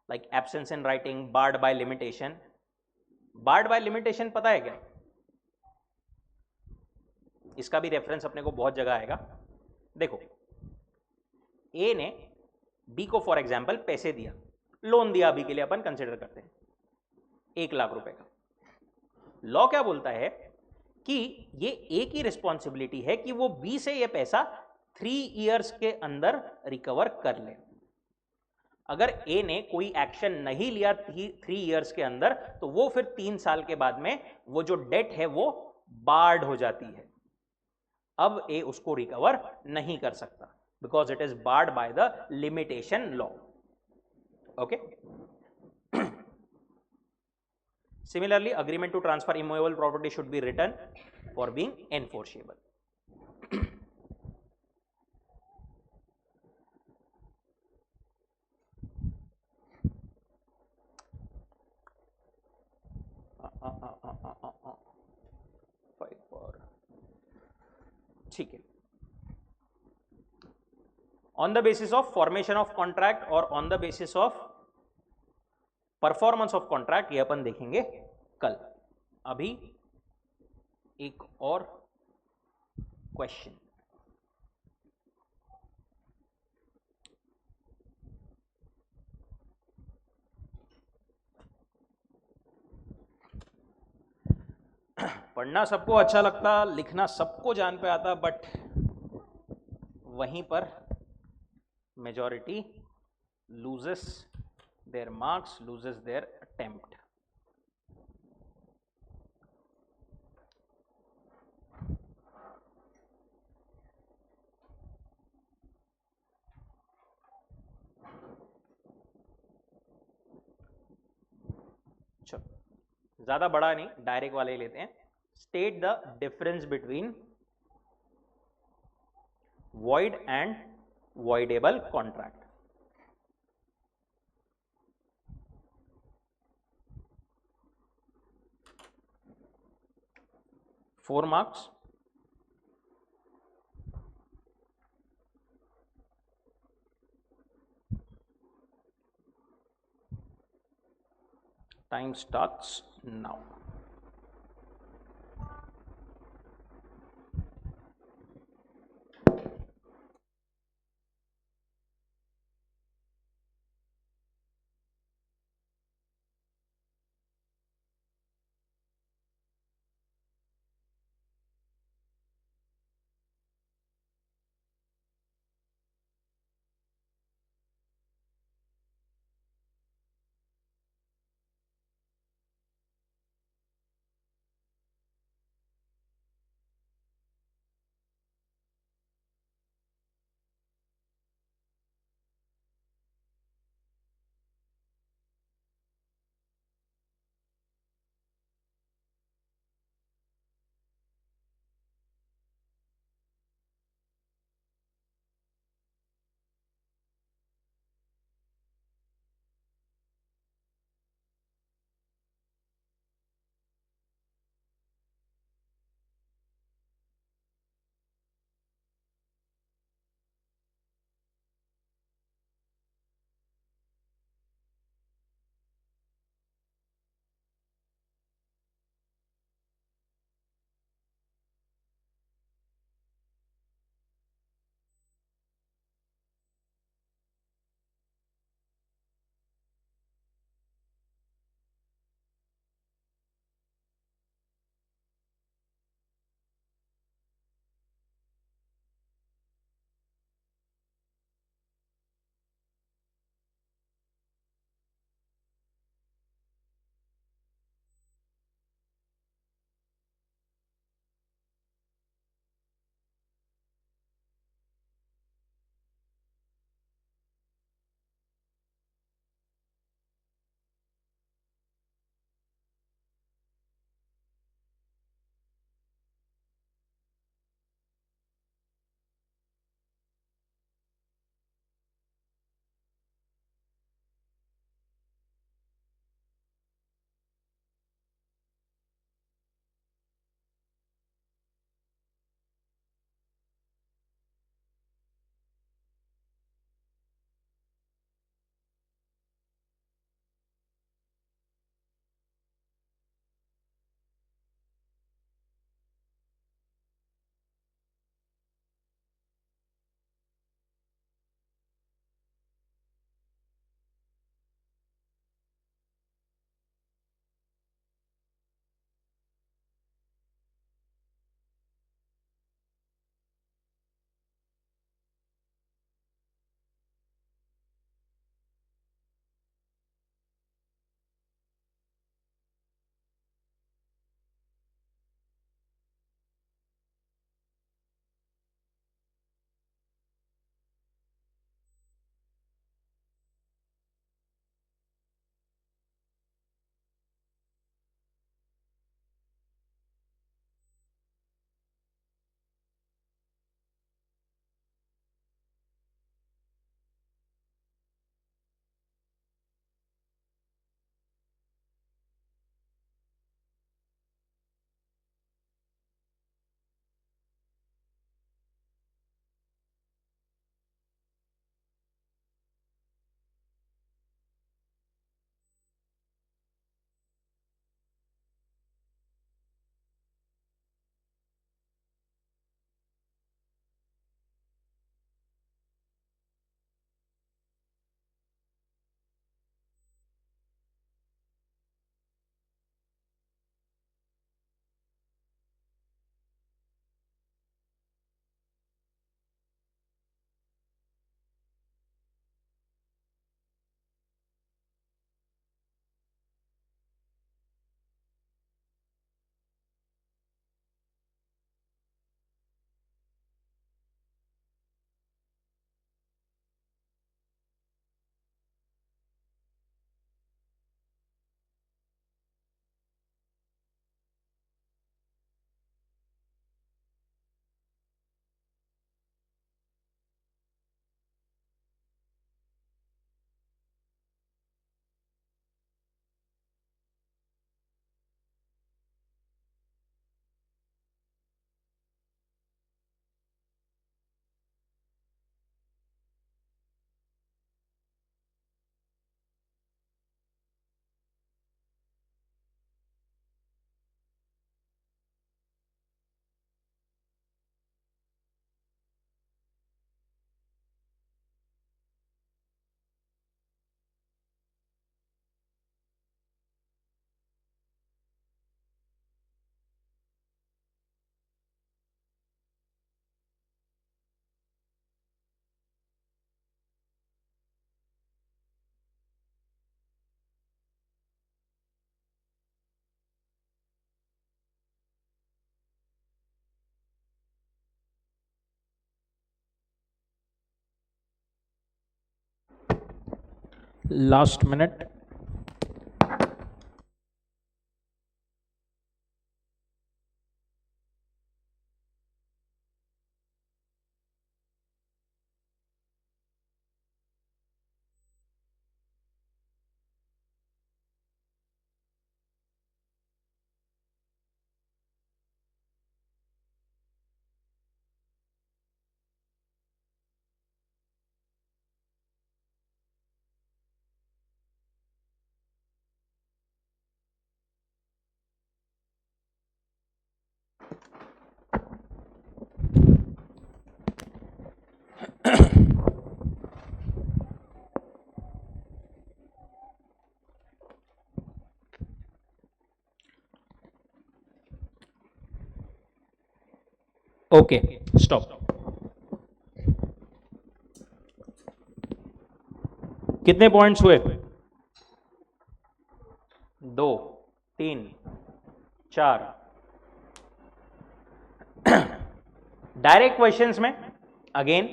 like absence in writing, barred by limitation. Barred by limitation पता है क्या, इसका भी रेफरेंस अपने को बहुत जगह आएगा. देखो ए ने बी को फॉर एग्जाम्पल पैसे दिया, लोन दिया अभी के लिए अपन कंसिडर करते हैं 1 लाख रुपए का. लॉ क्या बोलता है कि ये ए की रिस्पॉन्सिबिलिटी है कि वो बी से ये पैसा 3 इयर्स के अंदर रिकवर कर ले. अगर ए ने कोई एक्शन नहीं लिया 3 इयर्स के अंदर तो वो फिर 3 साल के बाद में वो जो डेट है वो बार्ड हो जाती है. अब ए उसको रिकवर नहीं कर सकता because it is barred by the limitation law. Okay, similarly agreement to transfer immovable property should be written for being enforceable. ठीक है, on the basis of formation of contract or on the basis of performance of contract ये अपन देखेंगे कल. अभी एक और question, पढ़ना सबको अच्छा लगता, लिखना सबको जान पे आता, बट वहीं पर majority loses their marks, loses their attempt. ज्यादा बड़ा नहीं, डायरेक्ट वाले ही लेते हैं. State the difference between void and voidable contract. 4 marks. Time starts now. Last minute. Okay, stop. कितने पॉइंट्स हुए? 2, 3, 4। डायरेक्ट क्वेश्चंस में अगेन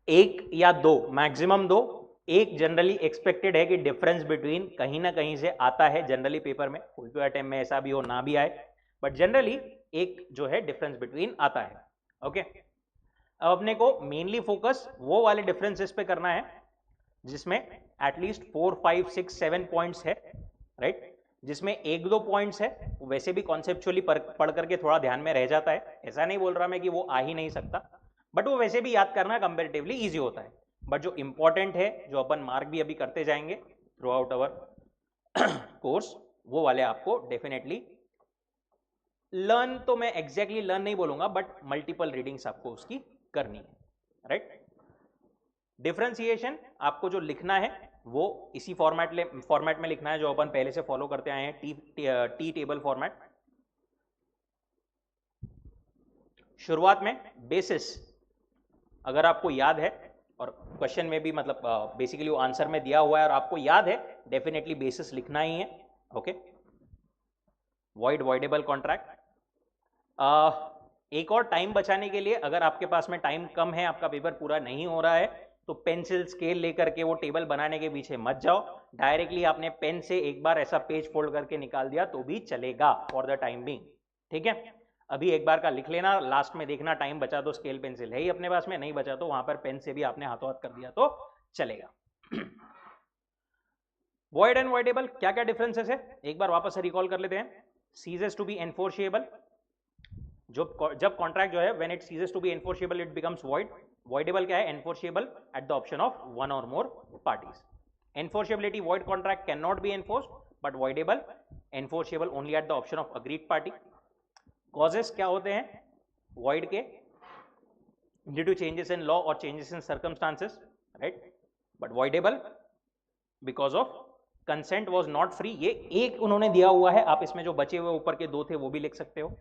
एक या दो, मैक्सिमम दो। एक जनरली एक्सपेक्टेड है कि डिफरेंस बिटवीन कहीं ना कहीं से आता है जनरली पेपर में, कोई कोई अटेम्प्ट में ऐसा भी हो ना भी आए, बट जनरली एक जो है डिफरेंस बिटवीन आता है। ओके, अब अपने को मेनली फोकस वो वाले डिफरेंसेस पे करना है जिसमें एटलीस्ट 4, 5, 6, 7 पॉइंट्स है, राइट। जिसमें एक दो पॉइंट्स है वैसे भी कॉन्सेप्चुअली पढ़ करके थोड़ा ध्यान में रह जाता है, ऐसा नहीं बोल रहा मैं कि वो आ ही नहीं सकता, बट वो वैसे भी याद करना कंपेरेटिवली इजी होता है। बट जो इंपॉर्टेंट है, जो अपन मार्क भी अभी करते जाएंगे थ्रू आउट अवर कोर्स, वो वाले आपको डेफिनेटली लर्न, तो मैं एग्जैक्टली लर्न नहीं बोलूंगा, बट मल्टीपल रीडिंग्स आपको उसकी करनी है, राइट। डिफरेंशिएशन आपको जो लिखना है वो इसी फॉर्मेट में लिखना है जो अपन पहले से फॉलो करते आए हैं, टी टेबल फॉर्मेट। शुरुआत में बेसिस अगर आपको याद है, और क्वेश्चन में भी मतलब बेसिकली वो आंसर में दिया हुआ है और आपको याद है, डेफिनेटली बेसिस लिखना ही है। Okay, void voidable contract. एक और टाइम बचाने के लिए, अगर आपके पास में टाइम कम है, आपका पेपर पूरा नहीं हो रहा है, तो पेंसिल स्केल लेकर के वो टेबल बनाने के पीछे मत जाओ, डायरेक्टली आपने पेन से एक बार ऐसा पेज फोल्ड करके निकाल दिया तो भी चलेगा फॉर द टाइम बिंग, ठीक है। अभी एक बार का लिख लेना, लास्ट में देखना टाइम बचा तो स्केल पेंसिल है ही अपने पास में, नहीं बचा तो वहां पर पेन से भी आपने हाथों हाथ कर दिया तो चलेगा। वॉइड एंड वॉइडेबल क्या क्या डिफरेंसेस है एक बार वापस से रिकॉल कर लेते हैं। सीजेस टू बी एनफोर्शिएबल, जब कॉन्ट्रैक्ट जो है when it ceases to be enforceable it becomes void. Voidable क्या है? Enforceable at the option of one और more parties. Enforceability, void contract can not be enforced, but voidable enforceable only at the option of agreed party. Causes क्या होते हैं void के? Due to changes in law और changes in circumstances, right, but voidable because of consent was not free. ये एक उन्होंने दिया हुआ है, आप इसमें जो बचे हुए ऊपर के दो थे वो भी लिख सकते हो।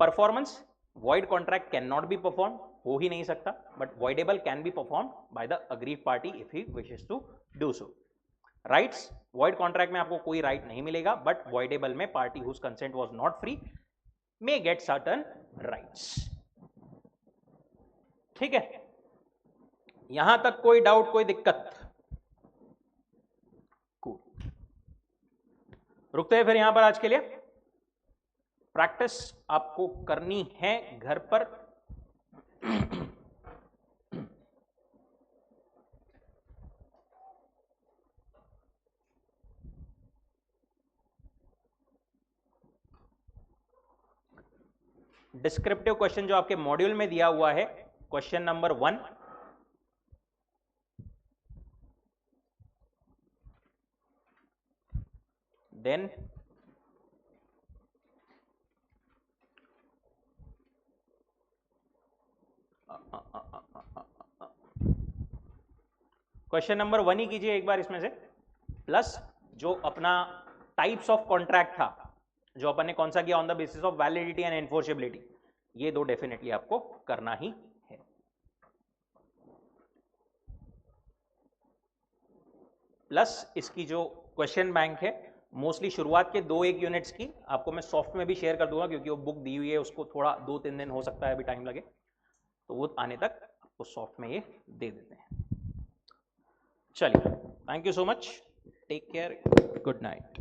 Performance, void contract cannot be performed, हो ही नहीं सकता, but voidable can be performed by the aggrieved party if he wishes to do so. Rights, void contract में आपको कोई right नहीं मिलेगा, बट voidable में party whose consent was not free may get certain rights. ठीक है, यहां तक कोई डाउट, कोई दिक्कत? रुकते हैं फिर यहां पर आज के लिए। प्रैक्टिस आपको करनी है घर पर। डिस्क्रिप्टिव क्वेश्चन जो आपके मॉड्यूल में दिया हुआ है, question number 1, then question number 1 ही कीजिए एक बार इसमें से, प्लस जो अपना टाइप्स ऑफ कॉन्ट्रैक्ट था जो अपन ने कौन सा किया, on the basis of validity and enforceability, ये दो डेफिनेटली आपको करना ही है। प्लस इसकी जो क्वेश्चन बैंक है, मोस्टली शुरुआत के 2-1 यूनिट्स की आपको मैं सॉफ्ट में भी शेयर कर दूंगा, क्योंकि वो बुक दी हुई है, उसको थोड़ा 2-3 दिन हो सकता है अभी टाइम लगे, तो वो आने तक आपको सॉफ्ट में ये दे देते हैं। चलिए, thank you so much, take care, good night.